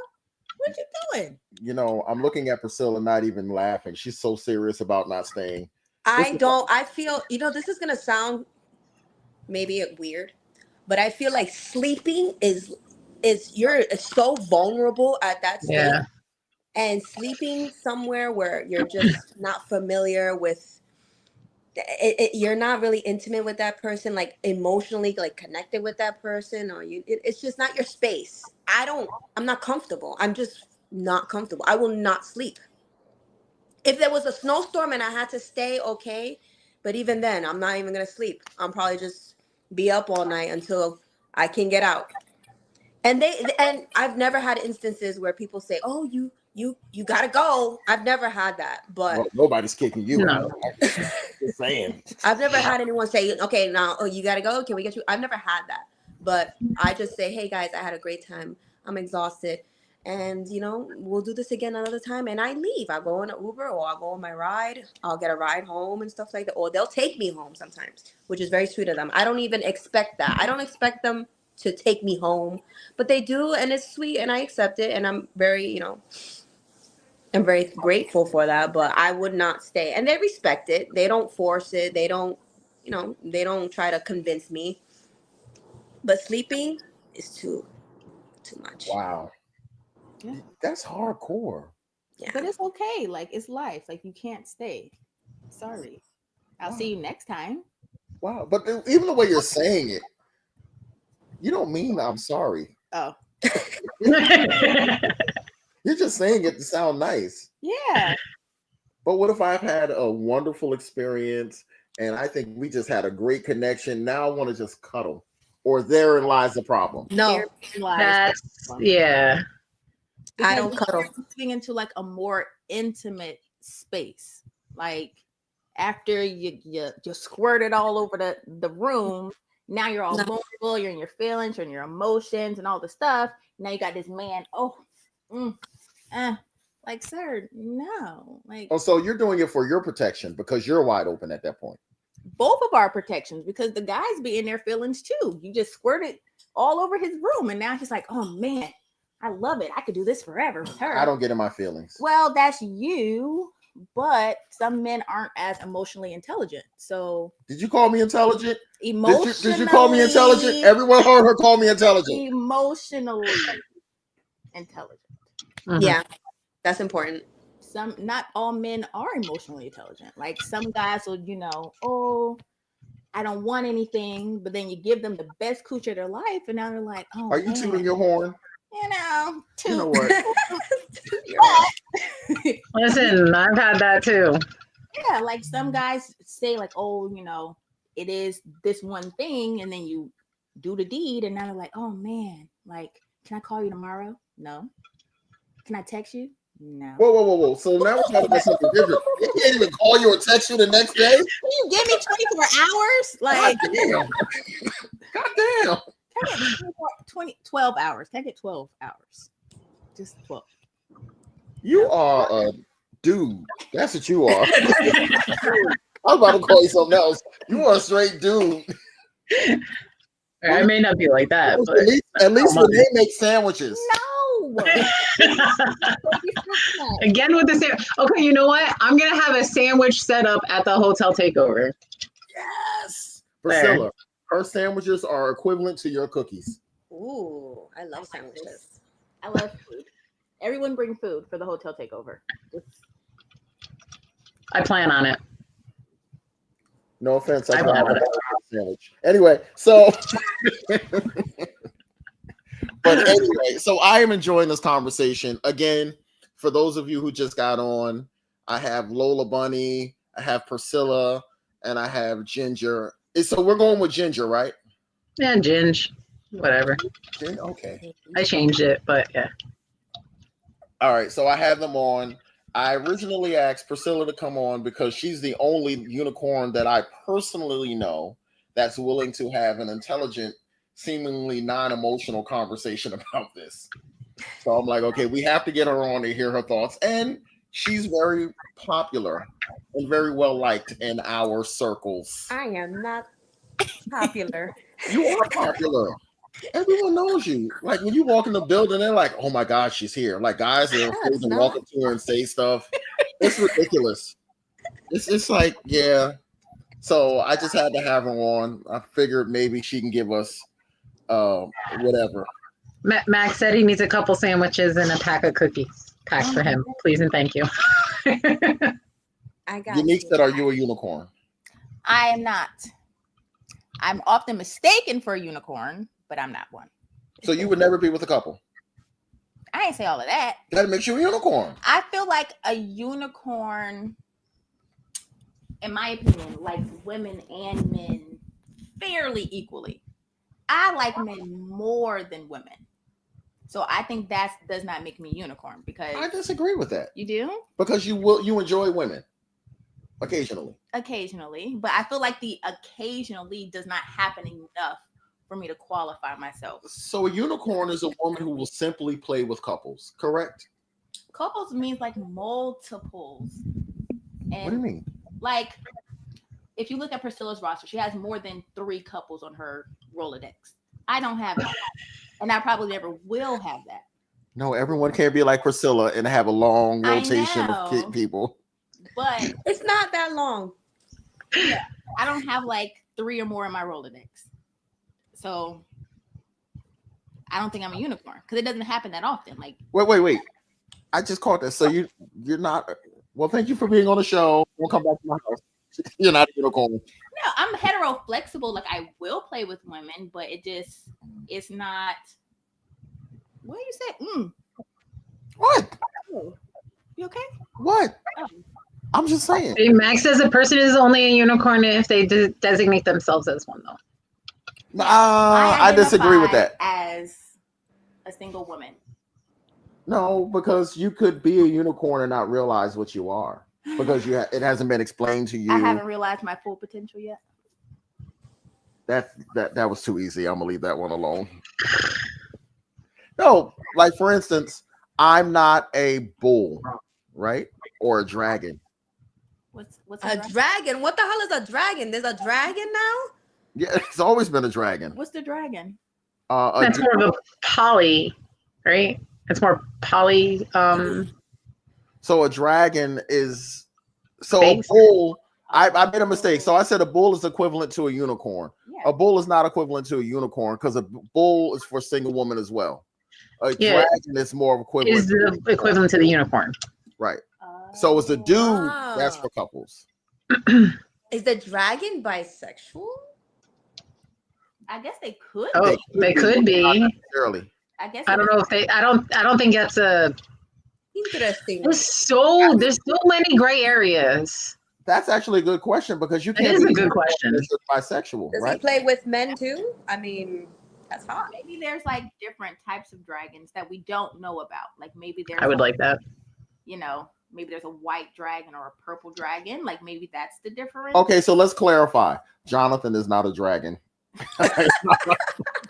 What you doing? You know, I'm looking at Priscilla, not even laughing. She's so serious about not staying. I feel, this is gonna sound maybe weird, but I feel like sleeping is you're so vulnerable at that stage. Yeah. And sleeping somewhere where you're just not familiar with you're not really intimate with that person, like emotionally like connected with that person, or it's just not your space. I'm not comfortable. I'm just not comfortable. I will not sleep. If there was a snowstorm and I had to stay, okay, but even then I'm not even gonna sleep. I'm probably just be up all night until I can get out. And I've never had instances where people say, oh, you gotta go. I've never had that, but Well, nobody's kicking you No. out. Just saying. I've never had anyone say, okay, now, oh, you gotta go. Can we get you? I've never had that, but I just say, hey guys, I had a great time. I'm exhausted, and we'll do this again another time. And I leave. I go on an Uber, or I'll go on my ride. I'll get a ride home and stuff like that, or they'll take me home sometimes, which is very sweet of them. I don't even expect that. I don't expect them to take me home, but they do, and it's sweet, and I accept it, and I'm very, I'm very grateful for that, but I would not stay. And they respect it. They don't force it. They don't, they don't try to convince me. But sleeping is too much. Wow. Yeah. That's hardcore. Yeah. But it's okay. Like, it's life. Like, you can't stay. Sorry. I'll see you next time. Wow. But even the way you're saying it, you don't mean I'm sorry. Oh. You're just saying it to sound nice. Yeah. But what if I've had a wonderful experience and I think we just had a great connection? Now I want to just cuddle. Or therein lies the problem. No, That's yeah. I don't cuddle. You're moving into like a more intimate space. Like after you squirted all over the room, now you're all vulnerable. You're in your feelings, you're in your emotions, and all the stuff. Now you got this man. Like, sir, no. Like, Oh, so you're doing it for your protection because you're wide open at that point. both of our protections, because the guys be in their feelings too. You just squirted all over his room, and now he's like, oh man, I love it. I could do this forever with her. I don't get in my feelings. Well, that's you, but some men aren't as emotionally intelligent. So Did you call me intelligent? emotionally, Did you call me intelligent? Everyone heard her call me intelligent. emotionally intelligent. Mhm. Yeah, that's important. Not all men are emotionally intelligent. Like some guys will, oh, I don't want anything, but then you give them the best cooch of their life, and now they're like, oh, Are you man, tooting your horn? You know what? Listen, I've had that too. Yeah, like some guys say, like, oh, it is this one thing, and then you do the deed, and now they're like, oh man, like, can I call you tomorrow? No. Can I text you? No. Whoa. So now we're talking about something different. You can't even call you or text you the next day? Can you give me 24 hours? Like, God damn. can I get 12 hours? Can I get 12 hours? Just 12. You are a dude. That's what you are. I was about to call you something else. You are a straight dude. I may not be like that, but At least when they make sandwiches. No. again with the sandwich. Okay, you know what? I'm gonna have a sandwich set up at the hotel takeover. Yes. Priscilla, her sandwiches are equivalent to your cookies. Ooh, I love sandwiches. I love food. Everyone bring food for the hotel takeover. I plan on it. No offense, I don't have a sandwich. Anyway, so but anyway, so I am enjoying this conversation. Again, for those of you who just got on, I have Lola Bunny, I have Priscilla, and I have Ginger. So we're going with Ginger, right? Yeah, Ginge. Whatever. Okay. I changed it, but yeah. All right, so I have them on. I originally asked Priscilla to come on because she's the only unicorn that I personally know that's willing to have an intelligent, seemingly non-emotional conversation about this. So I'm like, okay, we have to get her on to hear her thoughts. And she's very popular and very well liked in our circles. I am not popular. You are popular. Everyone knows you. Like when you walk in the building, they're like, "Oh my God, she's here!" Like guys are afraid to walk up to her and say stuff. It's ridiculous. It's like, yeah. So I just had to have her on. I figured maybe she can give us whatever. Max said he needs a couple sandwiches and a pack of cookies. Packed for him, please and thank you. I got Unique said, "Are you a unicorn?" I am not. I'm often mistaken for a unicorn, but I'm not one. So you would never be with a couple? I ain't say all of that. That makes you a unicorn. I feel like a unicorn, in my opinion, likes women and men fairly equally. I like men more than women. So I think that does not make me a unicorn because I disagree with that. You do? Because you enjoy women occasionally. Occasionally, but I feel like the occasionally does not happen enough for me to qualify myself. So a unicorn is a woman who will simply play with couples, correct? Couples means like multiples. And What do you mean? Like, if you look at Priscilla's roster, she has more than 3 couples on her Rolodex. I don't have that. And I probably never will have that. No, everyone can't be like Priscilla and have a long rotation of people. But it's not that long. Yeah, I don't have like 3 or more in my Rolodex. So I don't think I'm a unicorn because it doesn't happen that often. Like, wait. I just caught this. So you're not. Well, thank you for being on the show. We'll come back to my house. You're not a unicorn. No, I'm hetero flexible. Like I will play with women, but it's not. What you said? What? Oh, you okay? What? Oh. I'm just saying. Max says a person is only a unicorn if they designate themselves as one, though. I disagree with that. As a single woman. No, because you could be a unicorn and not realize what you are because it hasn't been explained to you. I haven't realized my full potential yet. That was too easy. I'm gonna leave that one alone. No, like for instance, I'm not a bull, right? Or a dragon. What's a dragon? What the hell is a dragon? There's a dragon now? Yeah, it's always been a dragon. What's the dragon? That's more of a poly, right? It's more poly. So a dragon is a bull. I made a mistake. So I said a bull is equivalent to a unicorn. Yeah. A bull is not equivalent to a unicorn because a bull is for single woman as well. A dragon is more equivalent. Is the equivalent to the unicorn. Right. So it's the dude that's for couples. Is the dragon bisexual? I guess they could. Oh, they could be. Necessarily. I don't know if they. I don't think that's a. Interesting. There's so many gray areas. That's actually a good question because you can't. It is a good question. Bisexual, Does right? he play with men too? I mean, that's hot. Maybe there's like different types of dragons that we don't know about. Like maybe there's. I would like that. You know, maybe there's a white dragon or a purple dragon. Like maybe that's the difference. Okay, so let's clarify. Jonathan is not a dragon.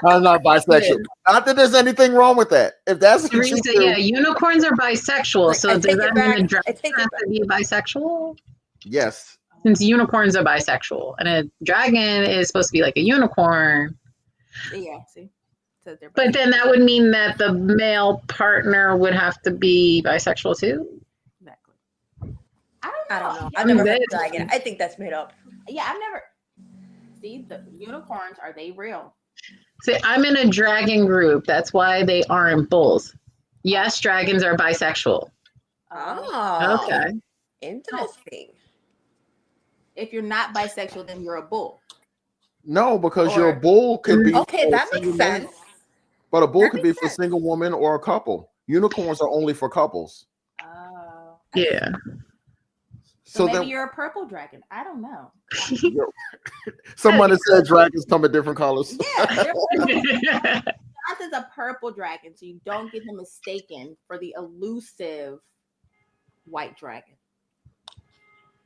I'm not bisexual. Not that there's anything wrong with that. If that's what you do, yeah, unicorns are bisexual. So does that mean a dragon has to be bisexual? Yes. Since unicorns are bisexual, and a dragon is supposed to be like a unicorn. Yeah, see. Says they're But then that would mean that the male partner would have to be bisexual too. exactly. I don't know. I don't know. Yeah, I've never That heard is- of dragon. I think that's made up. yeah, I've never. See, the unicorns, are they real? See, I'm in a dragon group. That's why they aren't bulls. Yes, dragons are bisexual. Oh, Okay. interesting. If you're not bisexual, then you're a bull. No, because your Or- bull could be Okay, for that a single makes man, sense. but a bull That could be makes for a sense. single woman or a couple. Unicorns are only for couples. Oh. Yeah. So So maybe then you're a purple dragon. I don't know. someone has said dragons come in different colors. Yeah, Jonathan's a purple dragon, so you don't get him mistaken for the elusive white dragon,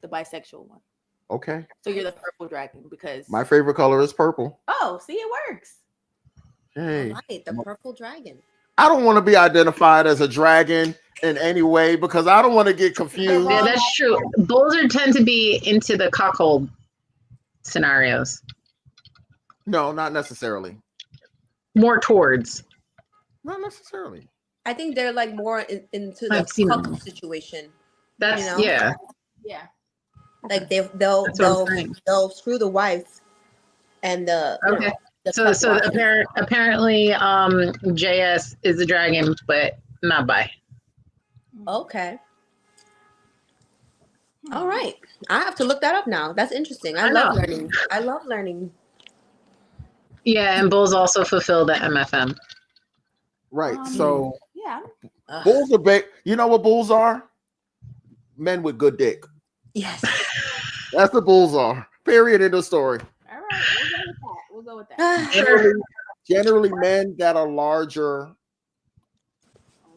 the bisexual one. Okay. So you're the purple dragon because My favorite color is purple. oh, see, it works. Hey. Right, the purple dragon. I don't want to be identified as a dragon in any way because I don't want to get confused. Yeah, that's true. Bulls are tend to be into the cuckold scenarios. No, not necessarily. More towards. Not necessarily. I think they're like more into the I've seen couple them. situation. That's You know? yeah. Yeah. Like they'll That's what I'm saying. they'll screw the wife and the you Okay. know, the So couple. apparently JS is a dragon, but not bi. Okay. All right. I have to look that up now. That's interesting. I I love know. learning. I love learning. Yeah, and bulls also fulfill the MFM. Right. So yeah. Ugh. bulls are big. You know what bulls are? Men with good dick. Yes. That's what bulls are. Period. In the story. All right. We'll go with that. Generally, men that are larger,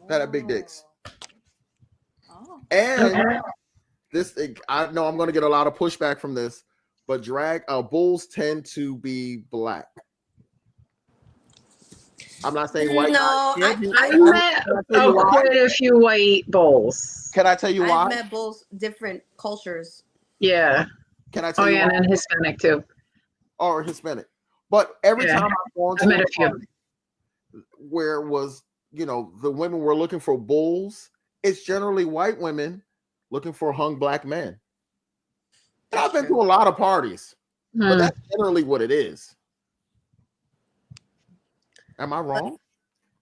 that have big dicks. Oh. And Okay. this, I know I'm going to get a lot of pushback from this, but bulls tend to be black. I'm not saying white. No, Can I I met tell you why? quite a few white bulls. Can I tell you I've why? met both different cultures. Yeah. Can I tell Oh you yeah, why? and then Hispanic too. Or Hispanic. But every Yeah. time I've gone I to met a a few. party where it was, the women were looking for bulls, it's generally white women looking for hung black men. And I've been to a lot of parties, but Hmm. that's generally what it is. Am I wrong?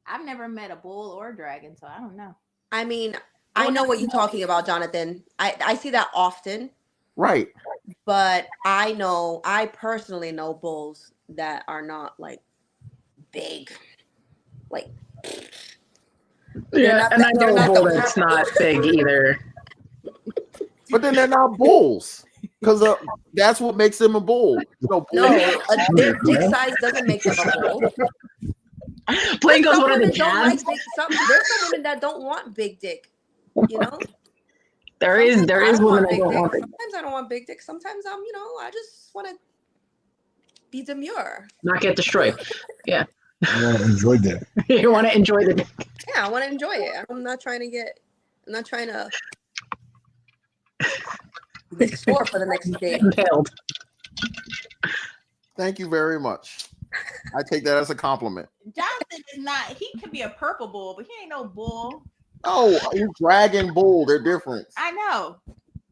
I've never met a bull or a dragon, so I don't know. I mean, I know what you're talking about, Jonathan. I see that often, Right. but I personally know bulls that are not like big. Like Yeah, not and the- I they're know a not bull the- that's not big either. But then they're not bulls because that's what makes them a bull. no, bulls- their dick size doesn't make them a bull. Plain goes Some one of the women don't like calves. big. There's some women that don't want big dick. You know, There is Sometimes I don't women want that big don't dick. want big. Sometimes I don't want big dick. Sometimes I just want to be demure. Not get destroyed. Yeah. I want to enjoy that. You want to enjoy the dick. Yeah, I want to enjoy it. I'm not trying to score for the next day. Impaled. Thank you very much. I take that as a compliment. Jonathan is not. He could be a purple bull, but he ain't no bull. Oh, you dragon bull, they're different. I know.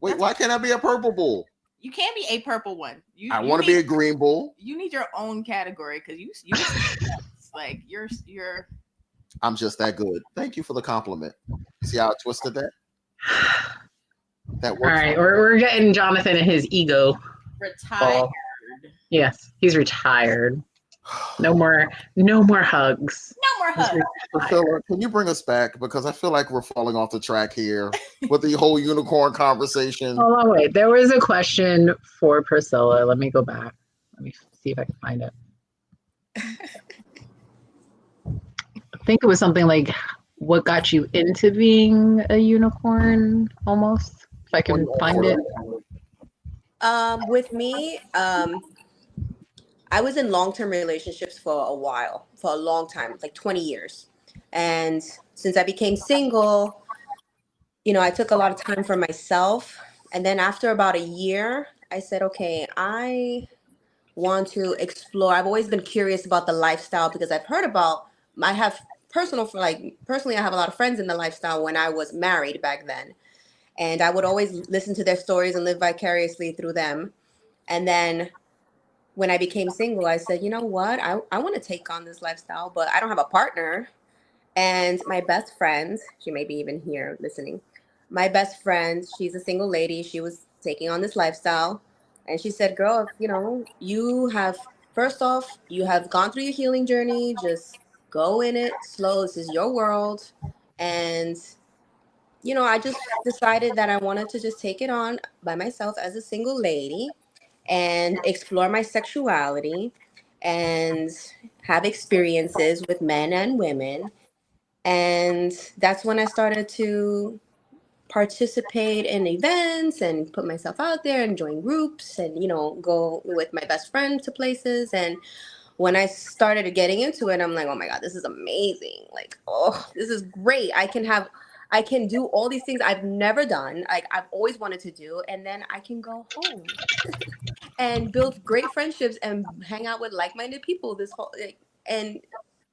Wait, why can't I be a purple bull? You can't be a purple one. I want to be a green bull. You need your own category because you like you're. I'm just that good. Thank you for the compliment. See how I twisted that? That All works. right, we're getting Jonathan and his ego. Retired. Yes, he's retired. No more hugs. No more He's hugs. Priscilla, can you bring us back? Because I feel like we're falling off the track here with the whole unicorn conversation. Hold on, wait. There was a question for Priscilla. Let me go back. Let me see if I can find it. I think it was something like, what got you into being a unicorn, almost, if I can find it. With me, I was in long-term relationships for a long time, like 20 years. And since I became single, I took a lot of time for myself. And then after about a year, I said, okay, I want to explore. I've always been curious about the lifestyle because I've heard about. I have personally, I have a lot of friends in the lifestyle when I was married back then, and I would always listen to their stories and live vicariously through them. And then when I became single, I said, you know what, I want to take on this lifestyle, but I don't have a partner. And my best friend, she may be even here listening. My best friend, she's a single lady. She was taking on this lifestyle. And she said, girl, if, you have, first off, you have gone through your healing journey. Just go in it slow. This is your world. And, I just decided that I wanted to just take it on by myself as a single lady and explore my sexuality and have experiences with men and women. And that's when I started to participate in events and put myself out there and join groups and, go with my best friend to places. And when I started getting into it, I'm like, oh my God, this is amazing. Like, oh, this is great. I can do all these things I've never done, like I've always wanted to do. And then I can go home and build great friendships and hang out with like-minded people and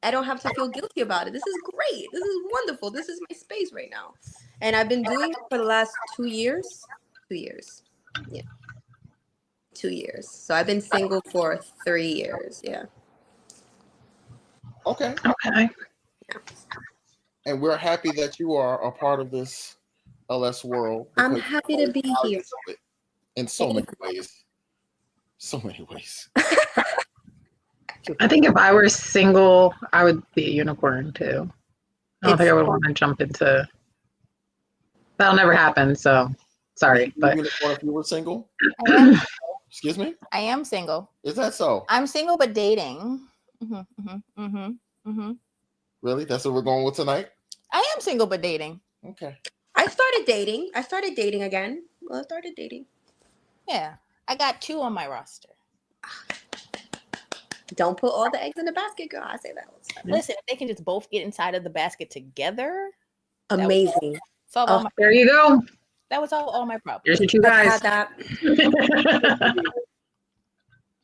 I don't have to feel guilty about it. This is great. This is wonderful. This is my space right now. And I've been doing it for the last 2 years. 2 years. Yeah. 2 years. So I've been single for 3 years. Yeah. Okay. Okay. And we're happy that you are a part of this LS world. I'm happy to be here. In so many ways. So many ways. I think if I were single, I would be a unicorn too. I don't think I would want to jump into. That'll never happen. So sorry, but unicorn if you were single. Excuse me. I am single. Is that so? I'm single but dating. Really? That's what we're going with tonight? I am single but dating. Okay. I started dating again. Well, I started dating. Yeah. I got 2 on my roster. Don't put all the eggs in the basket, girl. I say that all the time. Listen, if they can just both get inside of the basket together. Amazing. There you go. That was all my problems. Here's your 2 guys. That.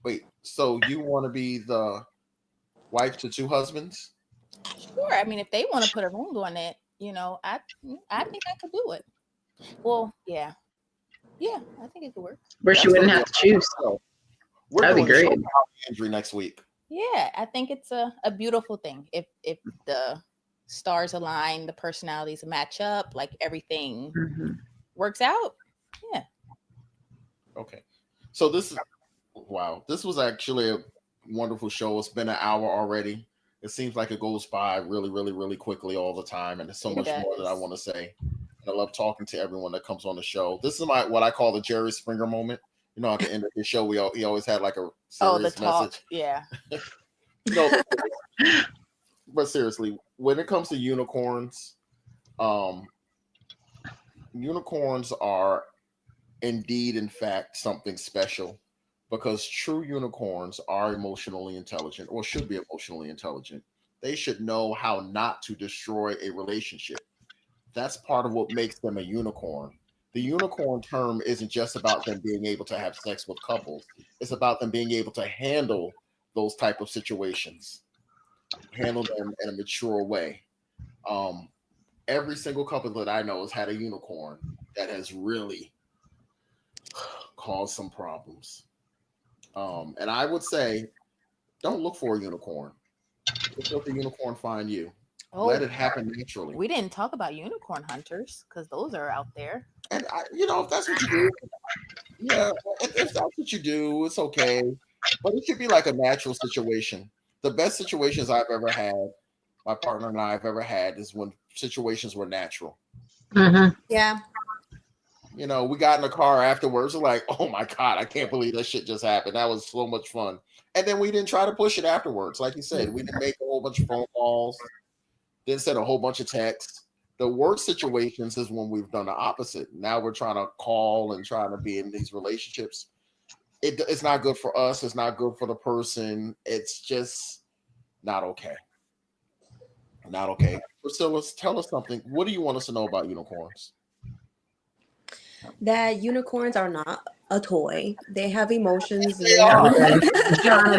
Wait, so you want to be the wife to 2 husbands? Sure. I mean, if they want to put a ring on it, I think I could do it. Well, yeah. Yeah, I think it could work. Where she wouldn't have to choose. That'd be great. Andrew next week. Yeah, I think it's a beautiful thing. If the stars align, the personalities match up, like everything works out. Yeah. Okay. So this was actually a wonderful show. It's been an hour already. It seems like it goes by really, really, really quickly all the time. And there's so much more that I want to say. And I love talking to everyone that comes on the show. This is what I call the Jerry Springer moment. At the end of the show, he always had like a serious message. Yeah. But seriously, when it comes to unicorns, unicorns are indeed, in fact, something special, because true unicorns are emotionally intelligent, or should be emotionally intelligent. They should know how not to destroy a relationship. That's part of what makes them a unicorn. The unicorn term isn't just about them being able to have sex with couples. It's about them being able to handle those type of situations, handle them in a mature way. Every single couple that I know has had a unicorn that has really caused some problems. And I would say, don't look for a unicorn. Just let the unicorn find you. Let it happen naturally. We didn't talk about unicorn hunters because those are out there. And if that's what you do, yeah, if that's what you do, it's okay. But it should be like a natural situation. The best situations I've ever had, my partner and I have ever had, is when situations were natural. Yeah. We got in the car afterwards. We're like, oh my God, I can't believe that shit just happened. That was so much fun. And then we didn't try to push it afterwards. Like you said, we didn't make a whole bunch of phone calls, didn't send a whole bunch of texts. The worst situations is when we've done the opposite. Now we're trying to call and trying to be in these relationships. It's not good for us. It's not good for the person. It's just not okay. Not okay. Priscilla, tell us something. What do you want us to know about unicorns? That unicorns are not a toy. They have emotions. And They are.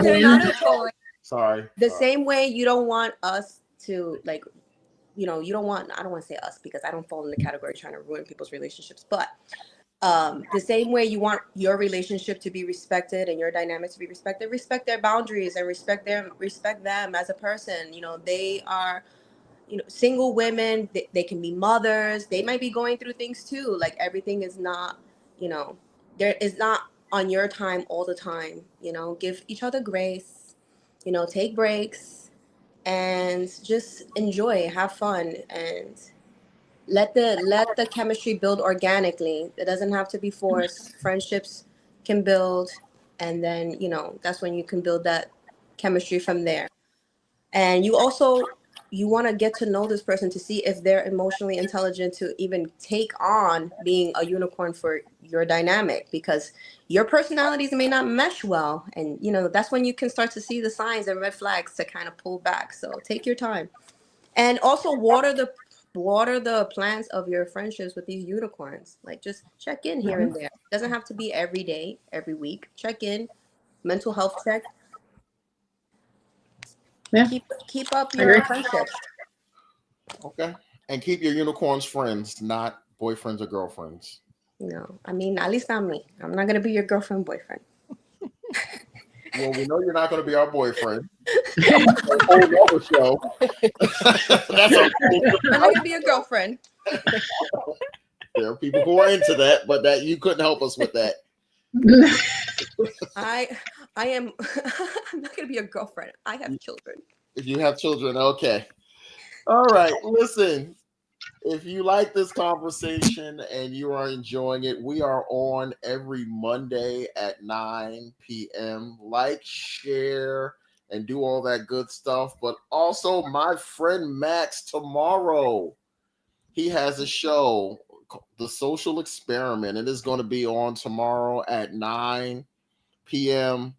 they're not a toy. Sorry. The same way you don't want us to like, you don't want. I don't want to say us because I don't fall in the category trying to ruin people's relationships. But the same way you want your relationship to be respected and your dynamic to be respected, respect their boundaries and respect them as a person. They are single women, they can be mothers, they might be going through things too. Like everything is not, there is not on your time all the time. Give each other grace, take breaks and just enjoy, have fun, and let the chemistry build organically. It doesn't have to be forced. Friendships can build, and then that's when you can build that chemistry from there. And you want to get to know this person to see if they're emotionally intelligent to even take on being a unicorn for your dynamic, because your personalities may not mesh well, and that's when you can start to see the signs and red flags to kind of pull back. So take your time, and also water the plants of your friendships with these unicorns. Like just check in here and there. It doesn't have to be every day, every week. Check in, mental health check. Yeah. Keep up I your agree. friendships. Okay. And keep your unicorns friends, not boyfriends or girlfriends. No, I mean, at least not me. I'm not gonna be your girlfriend, boyfriend. Well, we know you're not going to be our boyfriend. That's a whole other show. That's a I'm not gonna be your girlfriend. There are people who are into that, but that you couldn't help us with that. I am. I'm not gonna be your girlfriend. I have children. If you have children, okay. All right. Listen, if you like this conversation and you are enjoying it, we are on every Monday at 9 p.m. Like, share, and do all that good stuff. But also, my friend Max tomorrow, he has a show, The Social Experiment. It is going to be on tomorrow at 9 p.m.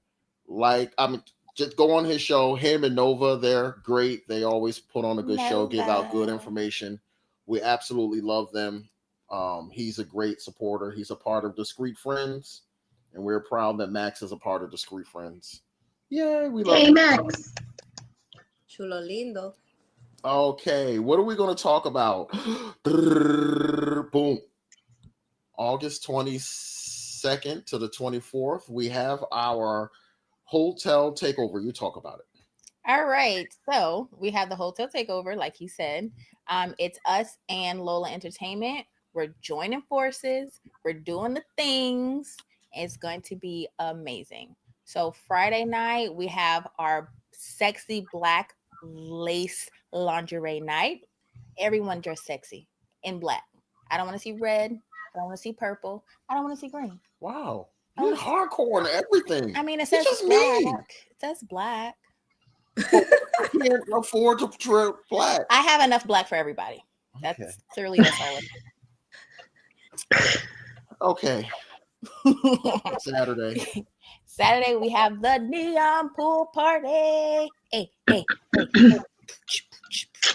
Just go on his show. Him and Nova, they're great. They always put on a good show, give out good information. We absolutely love them. He's a great supporter. He's a part of Discreet Friends, and we're proud that Max is a part of Discreet Friends. Yay, we love Hey, Max. Chulo lindo. Okay, what are we going to talk about? Boom. August 22nd to the 24th, we have our hotel takeover. You talk about it. All right. So we have the hotel takeover, like he said. It's us and Lola Entertainment. We're joining forces. We're doing the things. It's going to be amazing. So Friday night, we have our sexy black lace lingerie night. Everyone dressed sexy in black. I don't want to see red. I don't want to see purple. I don't want to see green. Wow. You're hardcore and everything. I mean, it says just black. me. It says black. I can't afford to trip black. I have enough black for everybody. That's clearly that's all. Okay. Saturday. Saturday we have the neon pool party. Hey. We're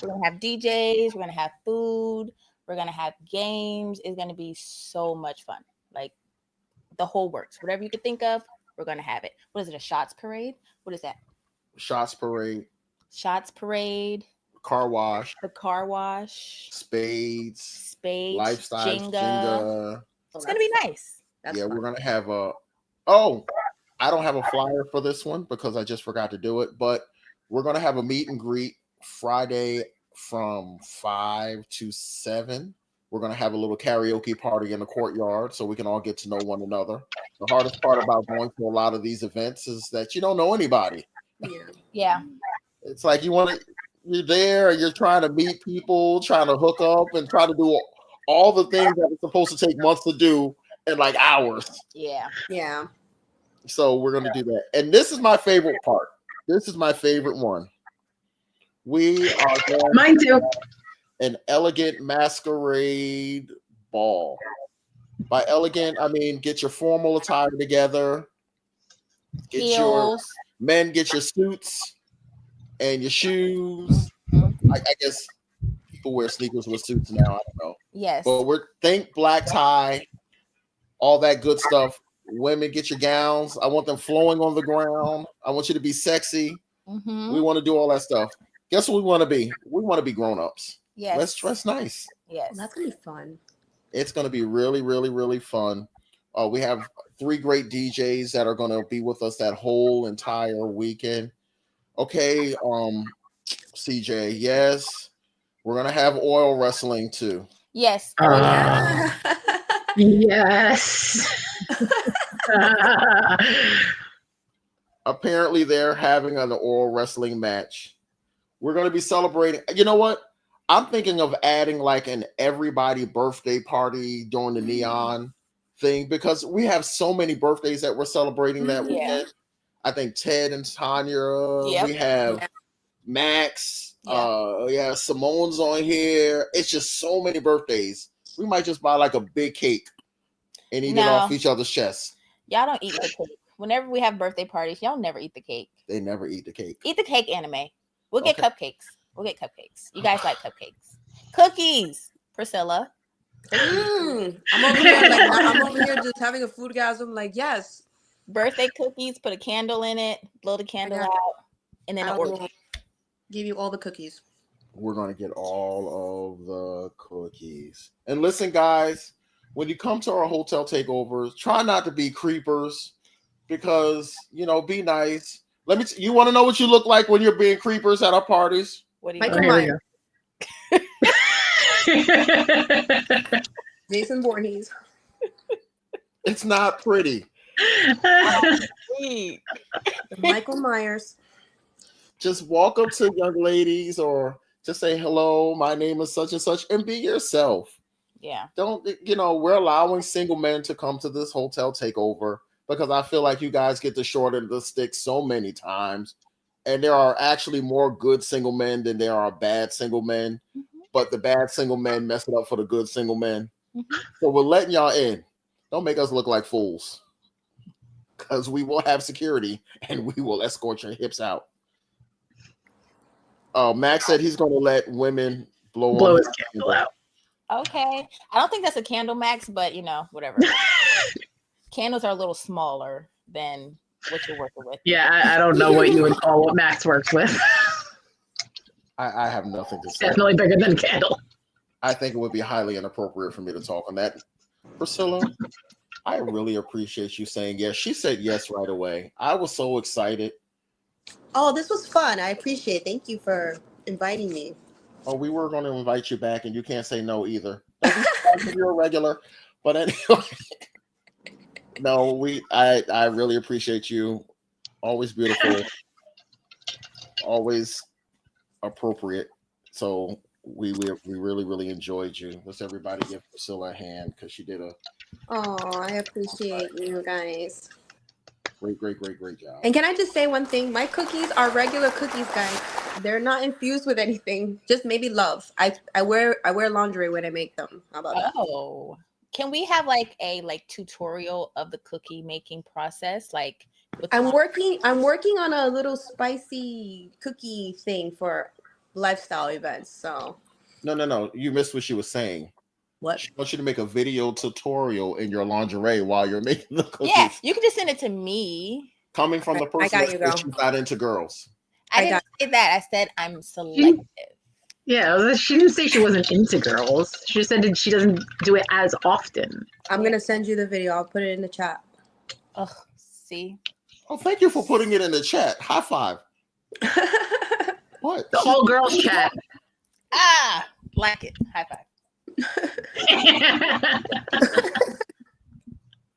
gonna have DJs. We're gonna have food. We're gonna have games. It's gonna be so much fun. Like the whole works. Whatever you could think of, we're gonna have it. What is it? A shots parade? What is that? Shots parade. Shots parade. Car wash. The car wash. Spades. Lifestyle. Jenga. It's gonna be nice. That's We're fun. gonna have a. Oh, I don't have a flyer for this one because I just forgot to do it. But we're gonna have a meet and greet Friday from 5 to 7. We're gonna have a little karaoke party in the courtyard so we can all get to know one another. The hardest part about going to a lot of these events is that you don't know anybody. Yeah. It's like you're there, you're trying to meet people, trying to hook up, and try to do all the things that are supposed to take months to do in like hours. Yeah. So we're going to do that. And this is my favorite part. This is my favorite one. We are going Mine too. an elegant masquerade ball. By elegant, I mean get your formal attire together. Get your men, get your suits and your shoes. I guess people wear sneakers with suits now. I don't know. Yes. But think black tie, all that good stuff. women, get your gowns. I want them flowing on the ground. I want you to be sexy. Mm-hmm. We want to do all that stuff. Guess what we want to be? We want to be grown-ups. Yes. Let's dress nice. Yes. That's gonna be fun. It's going to be really, really, really fun. We have 3 great DJs that are going to be with us that whole entire weekend. Okay, CJ, yes, we're going to have oil wrestling too. Yes. Yeah. Yes. Apparently, they're having an oil wrestling match. We're going to be celebrating. You know what? I'm thinking of adding like an everybody birthday party during the neon thing because we have so many birthdays that we're celebrating that Yeah. weekend. I think Ted and Tanya. Yep. We have Yeah. Max. Yeah. Yeah, Simone's on here. It's just so many birthdays. We might just buy like a big cake and eat it off each other's chests. Y'all don't eat the cake. Whenever we have birthday parties, y'all never eat the cake. They never eat the cake. Eat the cake, anime. We'll get Okay. cupcakes. We'll get cupcakes. You guys like cupcakes. Cookies, Priscilla. I'm over here like I'm over here just having a food gasm. Like yes, Birthday cookies, put a candle in it, blow the candle out, and then I an will orgy. give you all the cookies. We're going to get all of the cookies. And listen, guys, when you come to our hotel takeovers, try not to be creepers because, be nice. You want to know what you look like when you're being creepers at our parties? What do you Michael mean? Myers, Jason Voorhees. It's not pretty. Michael Myers. Just walk up to young ladies or just say, hello, my name is such and such, and be yourself. Yeah. Don't, we're allowing single men to come to this hotel takeover because I feel like you guys get the short end of the stick so many times. And there are actually more good single men than there are bad single men. Mm-hmm. But the bad single men mess it up for the good single men. Mm-hmm. So we're letting y'all in. Don't make us look like fools. Because we will have security and we will escort your hips out. Max said he's going to let women blow his candle out. Okay. I don't think that's a candle, Max, but whatever. Candles are a little smaller than what you're working with. Yeah, I don't know what you would call what Max works with. I have nothing to say. Definitely bigger than a candle. I think it would be highly inappropriate for me to talk on that. Priscilla, I really appreciate you saying yes. She said yes right away. I was so excited. Oh, this was fun. I appreciate it. Thank you for inviting me. Oh, we were going to invite you back, and you can't say no either. You're a regular. But anyway, no, I really appreciate you. Always beautiful. Always appropriate. So we really, really enjoyed you. Let's everybody give Priscilla a hand because she did a... Oh, I appreciate you guys. Great job. And can I just say one thing? My cookies are regular cookies, guys. They're not infused with anything. Just maybe love. I wear lingerie when I make them. How about that? Oh, can we have like a tutorial of the cookie making process? I'm working on a little spicy cookie thing for lifestyle events. So no. You missed what she was saying. What? She wants you to make a video tutorial in in lingerie while you're making the cookies. Yeah, you can just send it to me. Coming from the person that she's not into girls. I didn't say that. I said I'm selective. Yeah, she didn't say she wasn't into girls. She just said she doesn't do it as often. I'm gonna send you the video. I'll put it in the chat. Oh, see. Oh, thank you for putting it in the chat. High five. What? The whole girls chat. Like it. High five.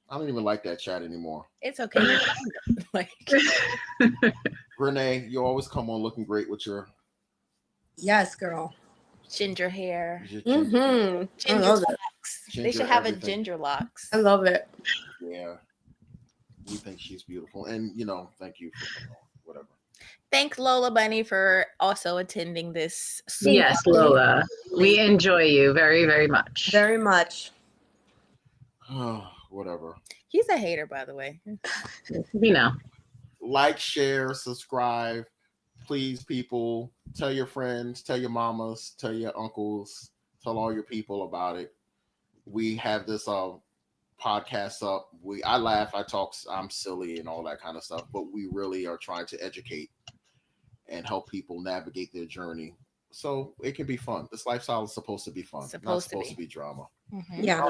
I don't even like that chat anymore. It's okay. Renee, you always come on looking great with your Yes, girl. Ginger hair. Mm-hmm. Ginger locks. They should have everything. a ginger locks. I love it. Yeah. We think she's beautiful. And, thank you for whatever. Thanks, Lola Bunny, for also attending this. Yes, Lola. We enjoy you very, very much. Very much. Whatever. He's a hater, by the way. We know. Like, share, subscribe. Please, people, tell your friends, tell your mamas, tell your uncles, tell all your people about it. We have this podcasts up. I laugh, I talk, I'm silly and all that kind of stuff, but we really are trying to educate and help people navigate their journey. So it can be fun. This lifestyle is supposed to be fun, not supposed to be drama. Yeah.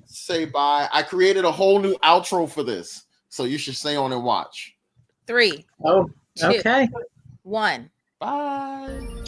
Say bye. I created a whole new outro for this, so you should stay on and watch. 3, Oh, 2, okay. 1. Bye.